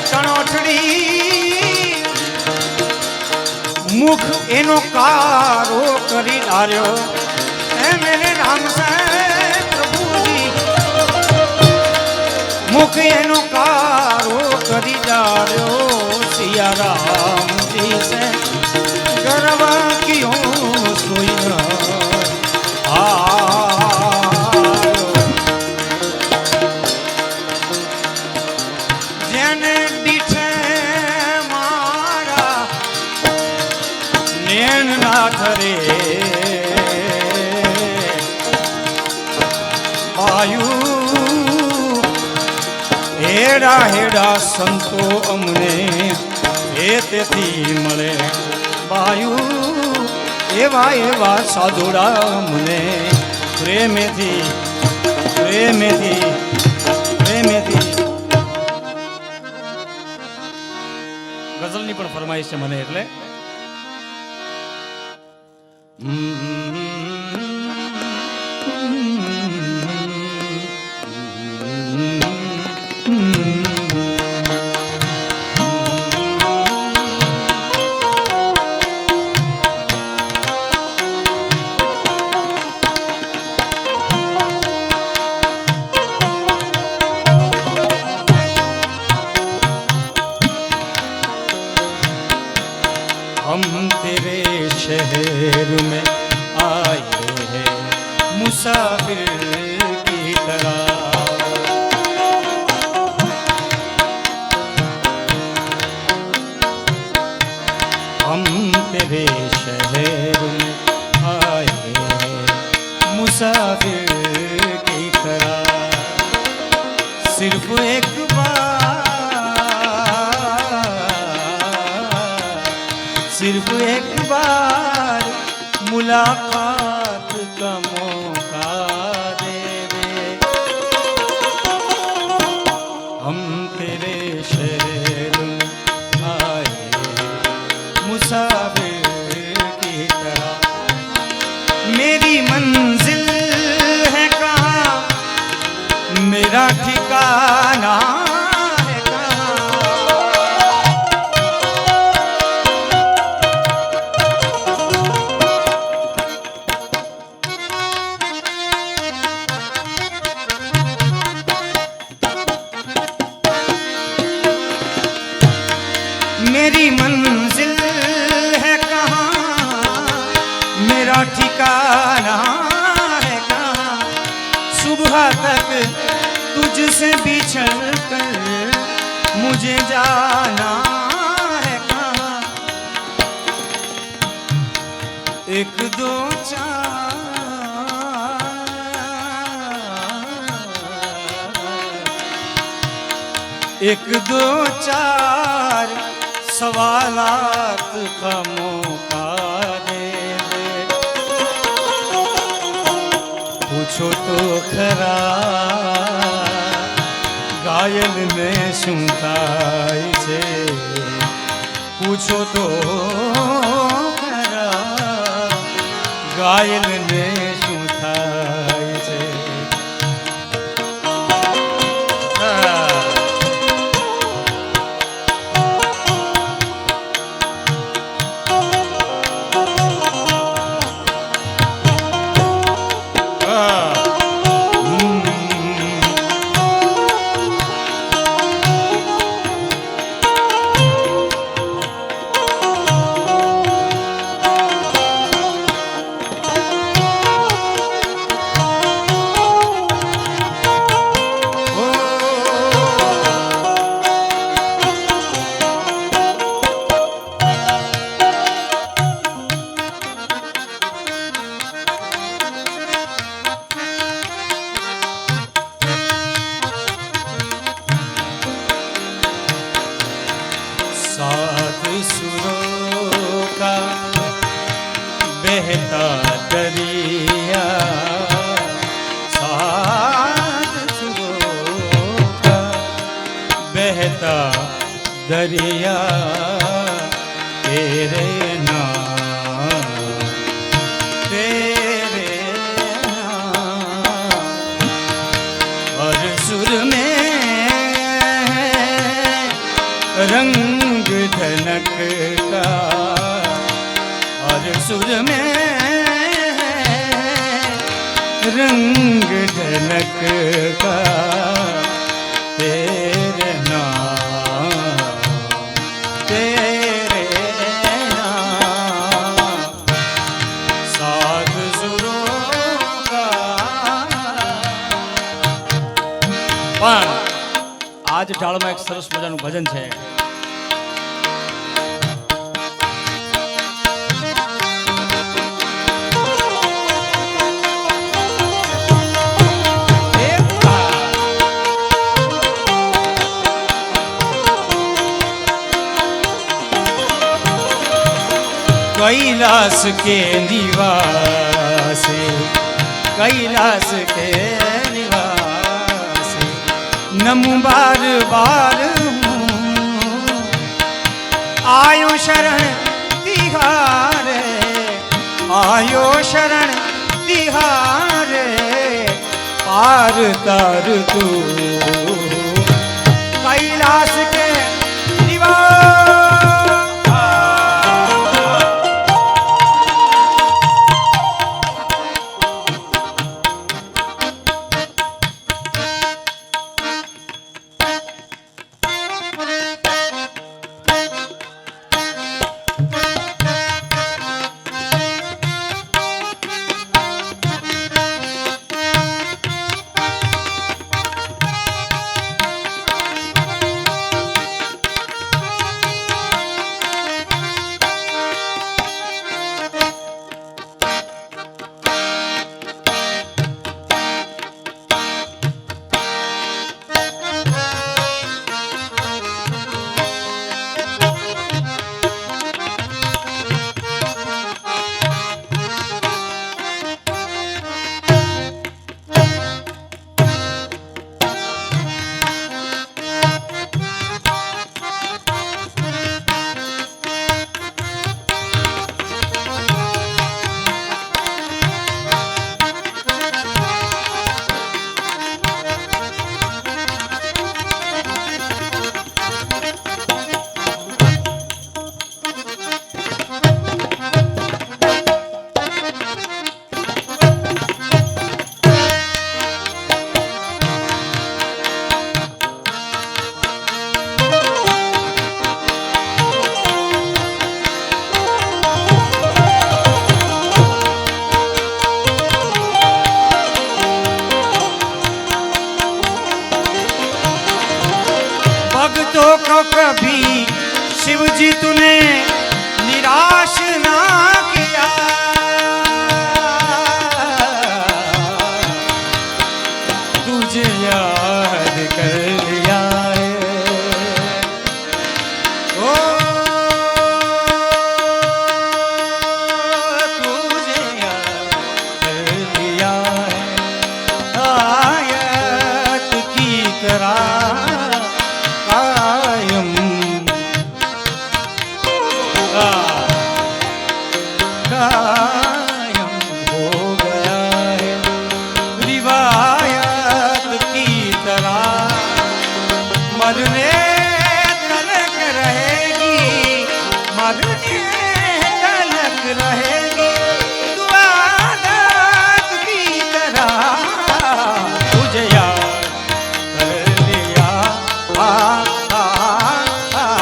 चणोठड़ी मुख एनो कारो करी डार्यो ए मेरे राम से मुख एनो कारो करी डार्यो सिया राम जी से गर्व कियो सोई न हार्यो. जेने डीठे मारा नैन ना धरे वायु हेड़ा हेड़ा संतो अमने हेतेथी मळे बायु एवा एवा साधुड़ा अमने प्रेमेथी प्रेमेथी प्रेमेथी. ગઝલની પણ ફરમાઈશ છે મને એટલે हम तेरे शहर में आए हैं मुसाफिर की तरह एक बार, सिर्फ एक बार मुलाकात का मौका दे दे। हम तेरे शहर में आए मुसाफिर की तरह, मेरी मंजिल है कहाँ, मेरा ठिकाना है कहाँ। मेरी मंजिल है कहाँ, मेरा ठिकाना है कहाँ। सुबह तक तुझसे बिछड़ कर मुझे जाना है कहाँ। एक दो चार, एक दो चार सवालात का मौका दे दे। पूछो तो खरा घायल ने શું થાય છે, પૂછો તો ખરા ઘાયલ ને શું થાય છે। सात सुरों का बहता दरिया, सात सुरों का बहता दरिया, तेरे नाम तेरे नाम। और सुर में रंग धनक का, और सुर में रंग ढनक का, तेरे नाम तेरे नाम। सात सुरों का। પણ આજ ઢાળમાં એક સરસ મજાનું ભજન છે। कैलाश के निवासी, कैलाश के निवासी, नमु बार बार हूँ आयो शरण तिहारे, आयो शरण तिहारे। पार तार तू कैलाश के निवासी। भक्तों को कभी शिव जी तूने निराश ना किया। तुझे याद कर लिया है ओ, तुझे याद कर लिया है आयत की तरह कायम कायम हो गया है रिवायत की तरह मरने तलक रहेगी मरने तलक रहेगी दुआत की तरह तुझे याद कर लिया आ, आ, आ, आ,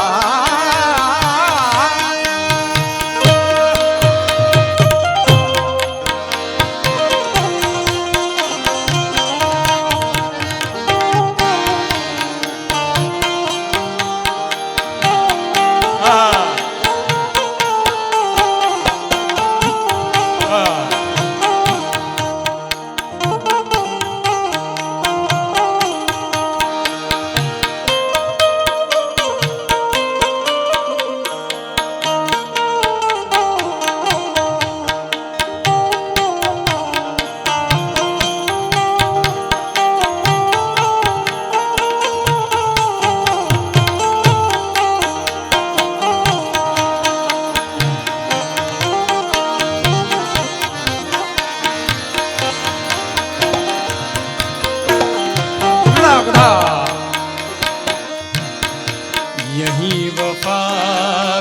यही वफा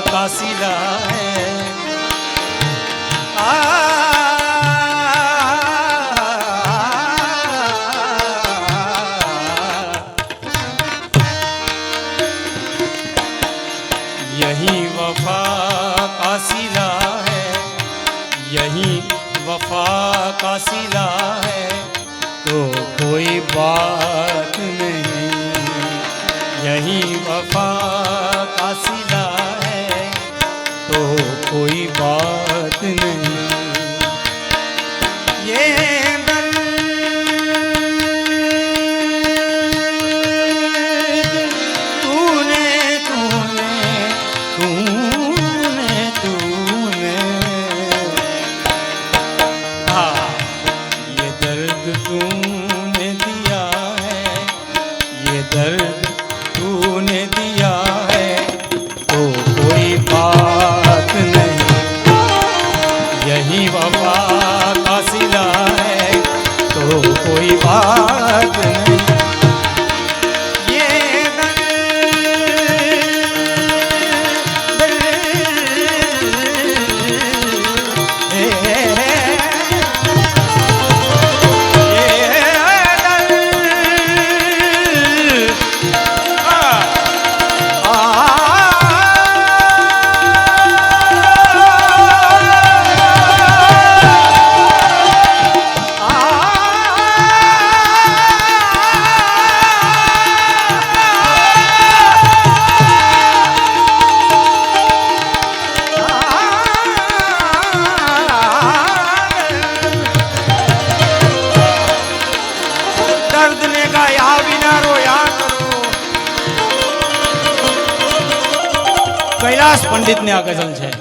का सिला है यही वफा का सिला है यही वफा का सिला है तो कोई बात नहीं यही वफा का सिला है तो कोई बात नहीं ये दर्द तूने तूने तूने तूने हाँ ये दर्द तूने दिया है ये दर्द तूने दिया है तो कोई बात नहीं यही वफा का सिला है तो कोई बात नहीं ये दर्द ने गाया बिना रोया करो कैलाश पंडित ने आ गजल है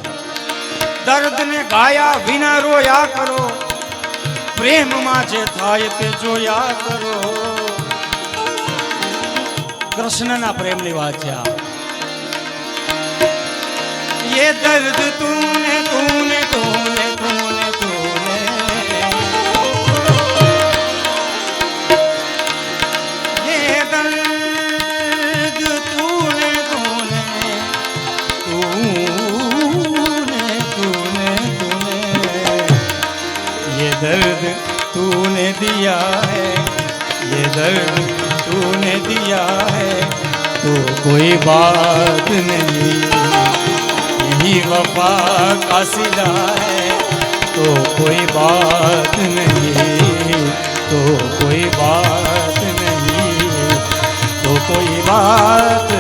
दर्द ने गाया बिना रोया करो प्रेम माचे थाय ते जोया करो कृष्ण ना प्रेम ની વાત છે આ ये दर्द तूने तूने तूने तूने तूने ये दर्द तूने तूने तूने तूने तूने ये दर्द तूने दिया है ये दर्द तूने दिया है तो कोई बात नहीं यही वफा का सिला है तो कोई बात नहीं तो कोई बात नहीं तो कोई बात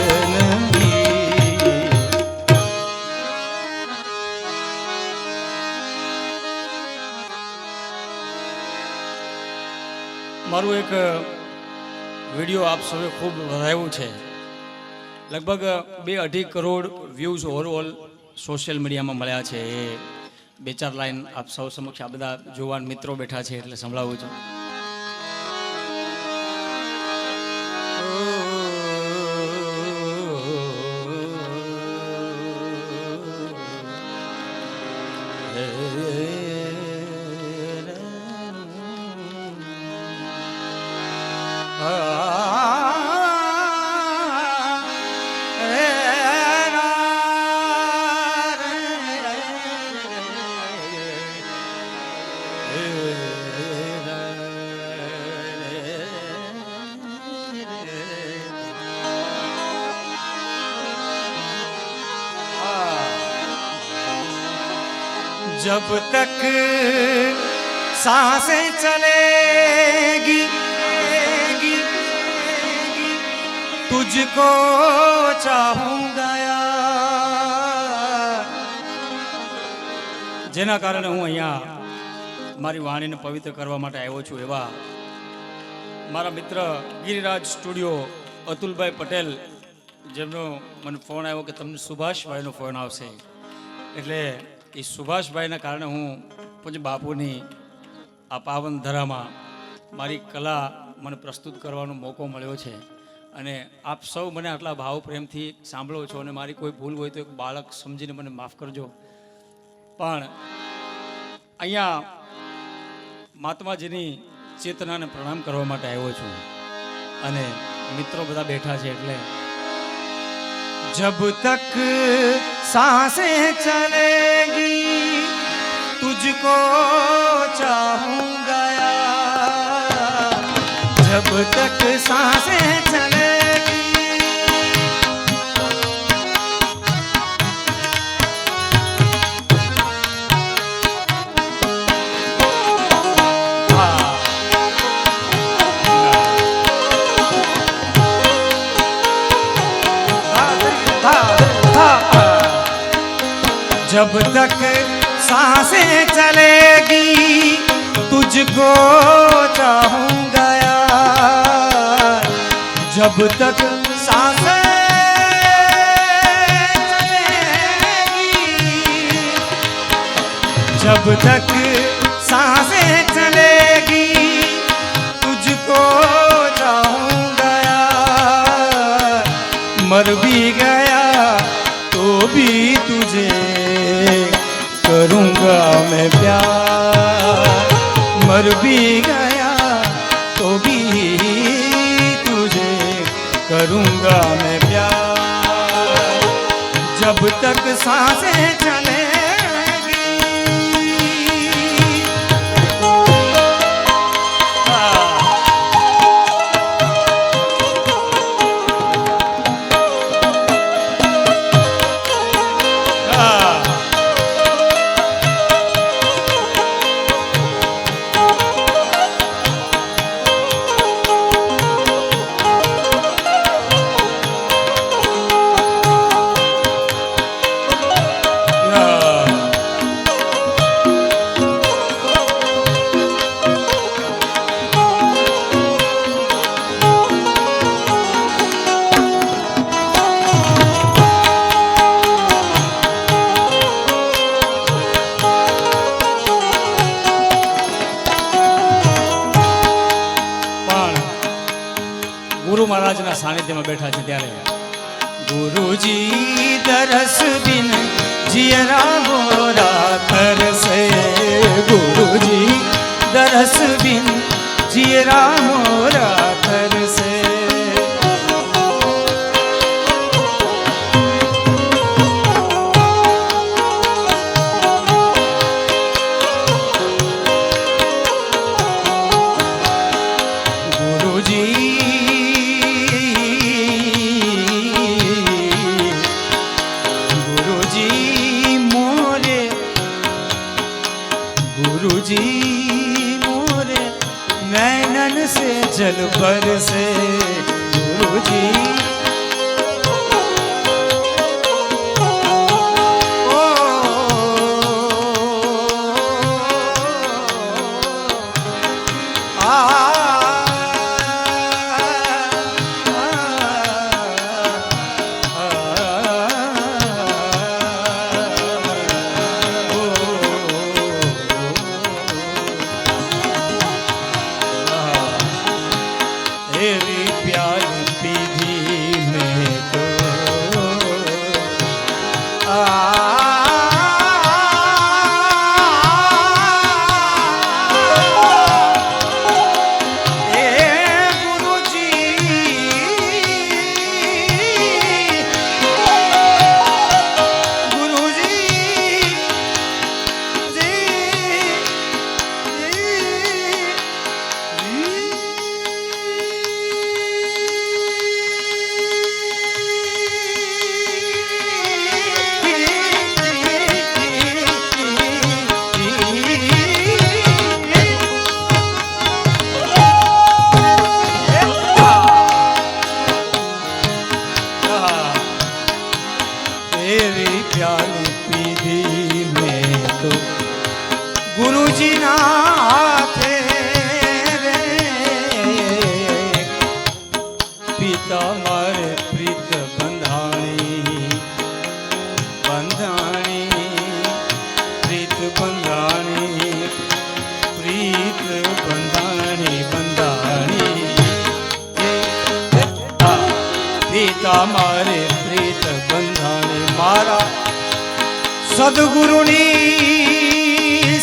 મારું એક વિડીયો આપ સૌએ ખૂબ વધાવ્યું છે. લગભગ 2-2.5 કરોડ વ્યૂઝ ઓવરઓલ સોશિયલ મીડિયામાં મળ્યા છે. એ 2-4 લાઈન આપ સૌ સમક્ષ આ બધા જુવાન મિત્રો બેઠા છે એટલે સંભળાવું છું. जब तक सांसें चलेगी तुझको चाहूंगा यार. જેના કારણે હું અહીંયા મારી વાણીને પવિત્ર કરવા માટે આવ્યો છું એવા મારા મિત્ર ગિરિરાજ સ્ટુડિયો અતુલભાઈ પટેલ, જેમનો મને ફોન આવ્યો કે તમને સુભાષભાઈનો ફોન આવશે, એટલે એ સુભાષભાઈના કારણે હું પૂજ્ય બાપુની આ પાવન ધરામાં મારી કલા મને પ્રસ્તુત કરવાનો મોકો મળ્યો છે. અને આપ સૌ મને આટલા ભાવ પ્રેમથી સાંભળો છો અને મારી કોઈ ભૂલ હોય તો એક બાળક સમજીને મને માફ કરજો. પણ અહીંયા મહાત્માજીની ચેતનાને પ્રણામ કરવા માટે આવ્યો છું અને મિત્રો બધા બેઠા છે એટલે जब तक सांसें चलेगी तुझको चाहूंगा यार. जब तक सांसें चलेगी जब तक सांसें चलेगी तुझको चाहूंगा यार. जब तक सांसें चलेगी, जब तक सांसें चलेगी तुझको चाहूंगा यार. मर भी गया तो भी तुझे करूंगा मैं प्यार. मर भी गया तो भी तुझे करूंगा मैं प्यार. जब तक सांसें चलेगी ગુરુ મહારાજના સાનિધ્યમાં બેઠા છે ત્યારે गुरुजी दरस बिन जियरा मोरा तरसे. गुरुजी दरस बिन जियरा मोरा तरसे. गुरुजी मोरे नैनन से जल प्याली पीधी मैं तो गुरुजी ना हाथे रे पिता मारे प्रीत बंधाणी बंधाणी प्रीत बंधाणी प्रीत बंधाणी बंधाणी पिता मारे प्रीत બંધાણે મારા સદગુરુની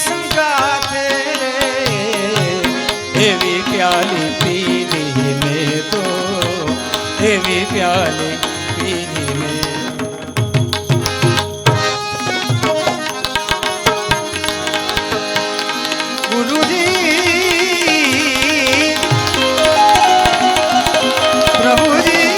સંગાથે એવી પ્યાલી પીધી મેં તો એવી પ્યાલી પીધી મેં ગુરુજી પ્રભુજી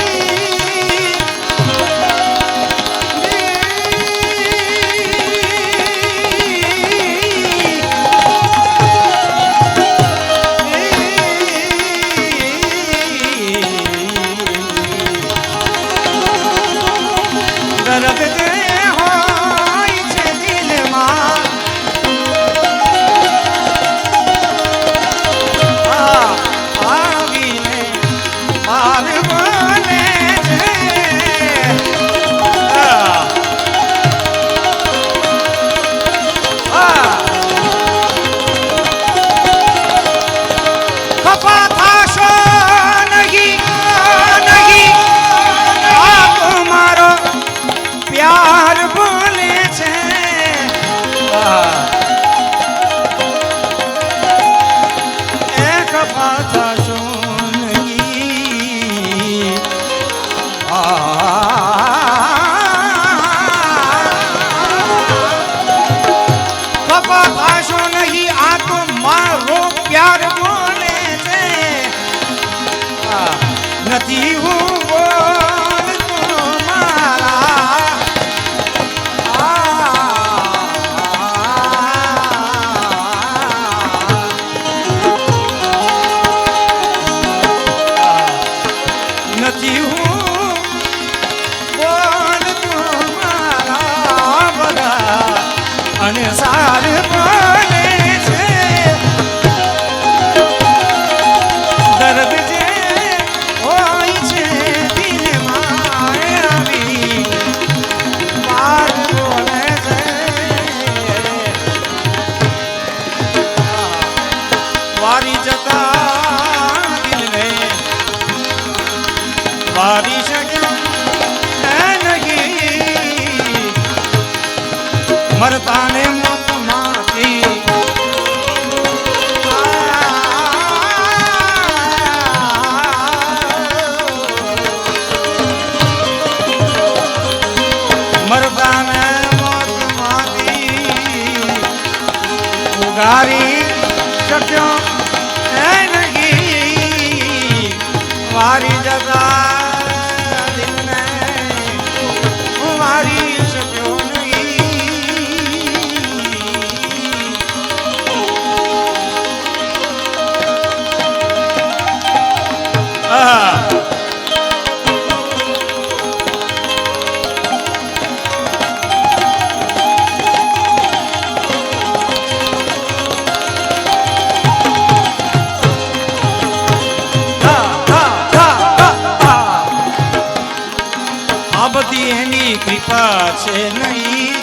નથી હું બોલતો મારા નથી હું બોલતો મારા બધા અને સાર પડે છે દર્દ જે હોય છે દિલમાં આવી વાત બોલે છે વારી જતા દિલને વારી શક્યો નહીં મરતાને મોત માંથી મરદાને મોત માંથી ઉગારી શક્યો નહીં વારી જતા દિલને વારી શક્યો નહીં આ બધી એની કૃપા છે નહીં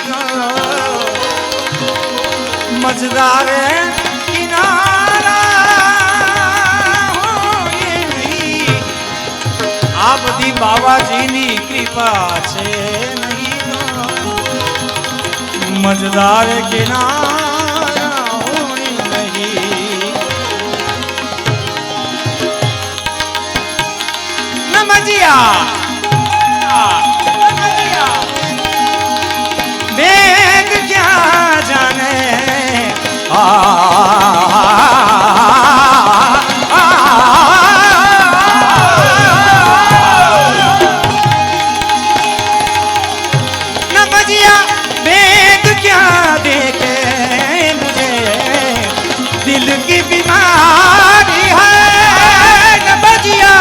મજદારે કિનારા હોય એવી. આ બધી બાવાજીની કૃપા છે નહીં મજદાર કિનારા હોય નહીં નમજિયા वेद क्या जाने न बजिया वेद क्या देखे मुझे दिल की बीमारी है न बजिया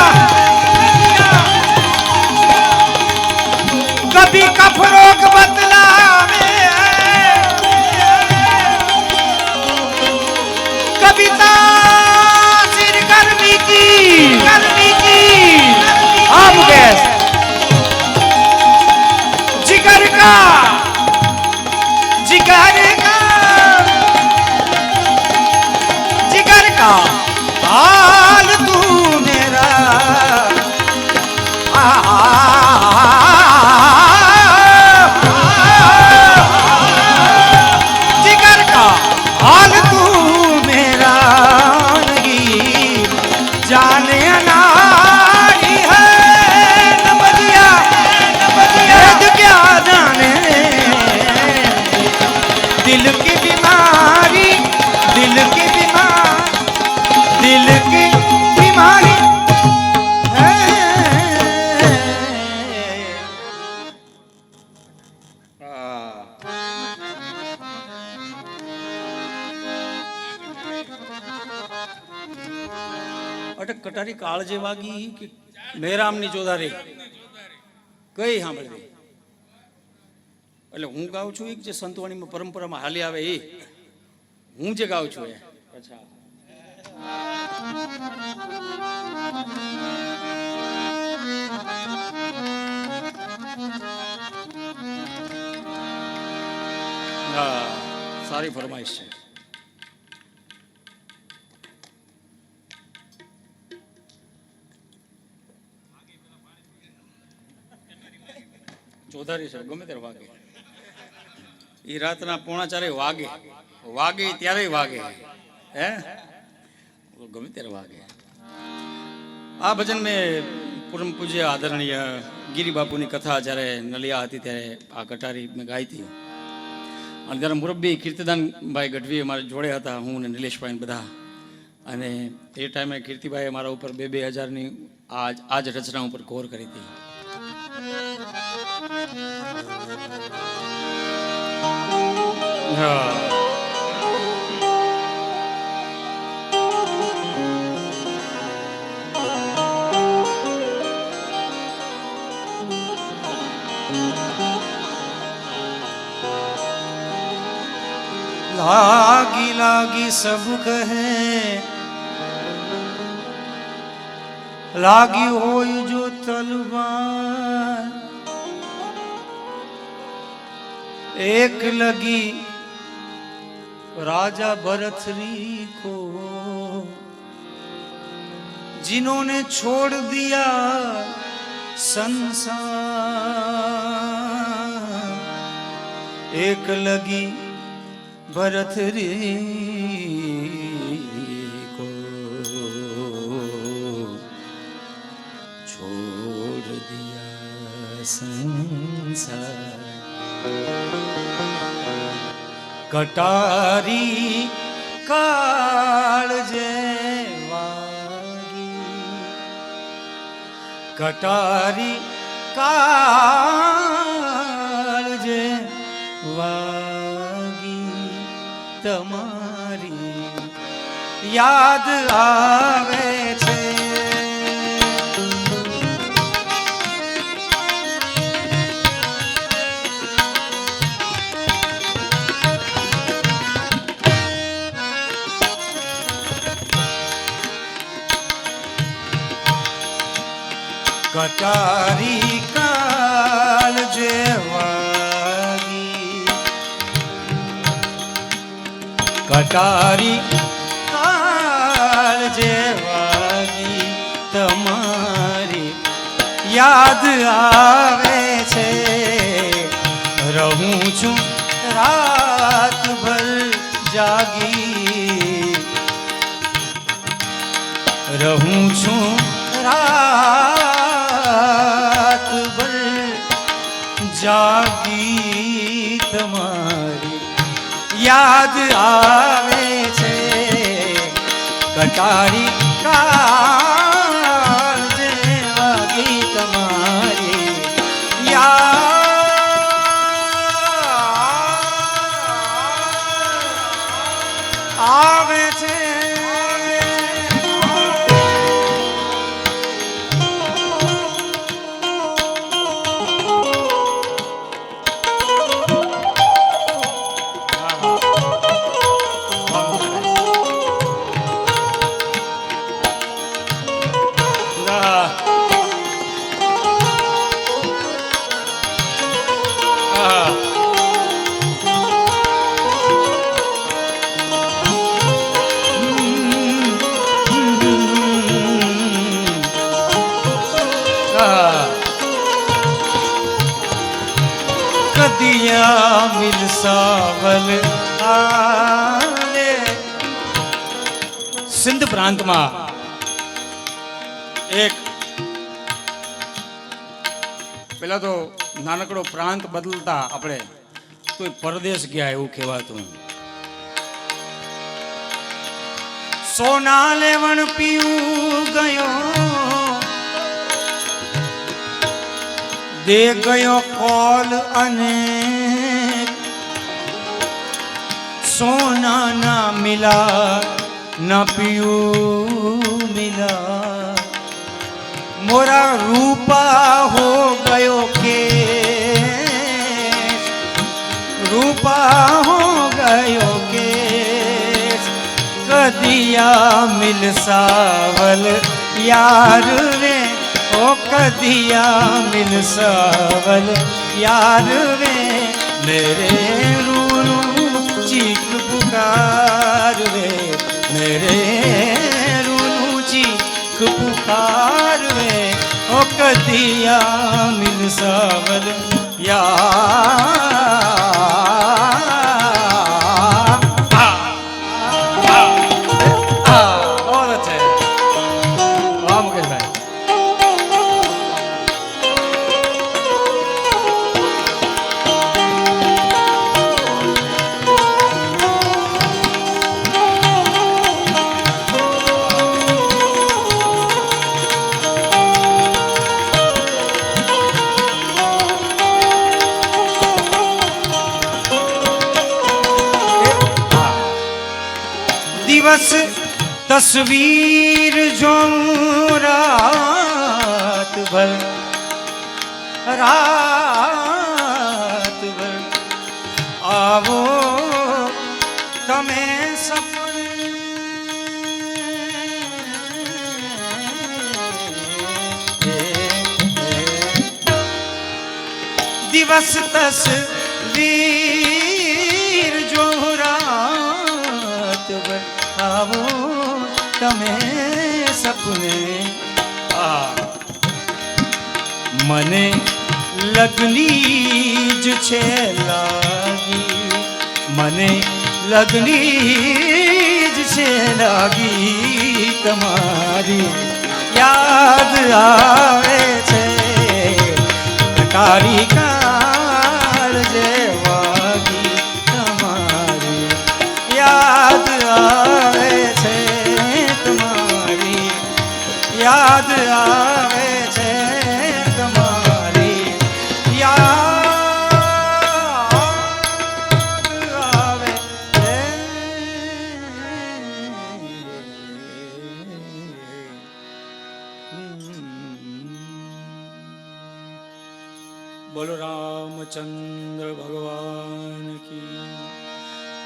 कभी कफ रोग बतला કટક કટારી કાળજે વાગી કે મેરામની ચોધારી કઈ સાંભળવી? એટલે હું ગાઉં છું એક જે સંતવાણીમાં પરંપરામાં હાલી આવે એ હું જે ગાઉં છું એ. અચ્છા, હા, સારી ફરમાઈશ છે. ચોધારી છે ગમે ત્યારે વાગે, એ રાતના 3:45 વાગે, વાગે ત્યારે વાગે, હે ગમે ત્યારે વાગે. આ ભજન મેં પૂર્ણ પૂજ્ય આદરણીય ગિરી બાપુની કથા જ્યારે નલિયા હતી ત્યારે આ કટારી મેં ગાઈ હતી. અને ત્યારે મુરબ્બી કીર્તિદાનભાઈ ગઢવી અમારા જોડે હતા, હું ને નિલેશભાઈ બધા. અને એ ટાઈમે કીર્તિભાઈએ મારા ઉપર 2000ની આ જ રચના ઉપર કોર કરી હતી. लागी लागी सब कहे, लागी होय जो तलवार, एक लगी राजा भरथरी को, जिन्होंने छोड़ दिया संसार, एक लगी भरथरी को छोड़ दिया संसार. कटारी काळजे वागी, कटारी काळजे वागी, તમારી યાદ આવે છે. કટારી કાળજે વાગી, કટારી કાળજે વાગી, તમારી યાદ આવે છે. રહું છું રાતભર જાગી, રહું છું રાતભર જાગી, તમારી યાદ આવે છે. કટારી કાળજે વાગી, તમારી યાદ આવે છે. કદિયા મિલસાવલ આલે. સિંધ પ્રાંતમાં એક પેલા તો નાનકડો પ્રાંત બદલતા આપણે કોઈ પરદેશ ગયા એવું કહેવાતું. સોના લેવણ પીવું ગયો, દે ગયો કોલ અને સોના ના મિલા, ના પીયું મિલા. लीला मोरा रूपा हो गयो के रूपा हो गयो के कदिया मिल सावल यार रे ओ कदिया मिल सावल यार रे मेरे रूरू चीख पुकार रे मेरे रूरू चीख पुकार रे ओ कदिया मिल सावल और अच्छे वाह मुकेश भाई दिवस तस्वीर जो रात भर आवो तमे सपने दिवस तस्वीर जो रात भर आवो तमे सपने મને લગની જ છે લાગી મને લગની જ છે લાગી તમારી યાદ આવે છે કાળી કાળ જે વાગી તમારી યાદ આવે છે તમારી યાદ આવે છે તમારી યાદ આવે છે બોલો રામચંદ્ર ભગવાન કી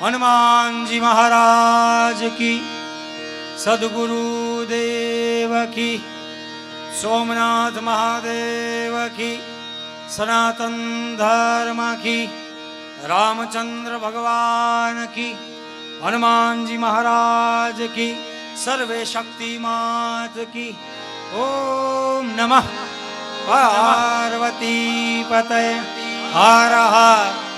હનુમાનજી મહારાજ કી સદગુરુ દેવ કી સોમનાથ મહાદેવ કી સનાતન ધર્મ કી રામચંદ્ર ભગવાન કી હનુમાનજી મહારાજ કી સર્વે શક્તિ માત કી ઓમ નમઃ પાર્વતી પતય હર હર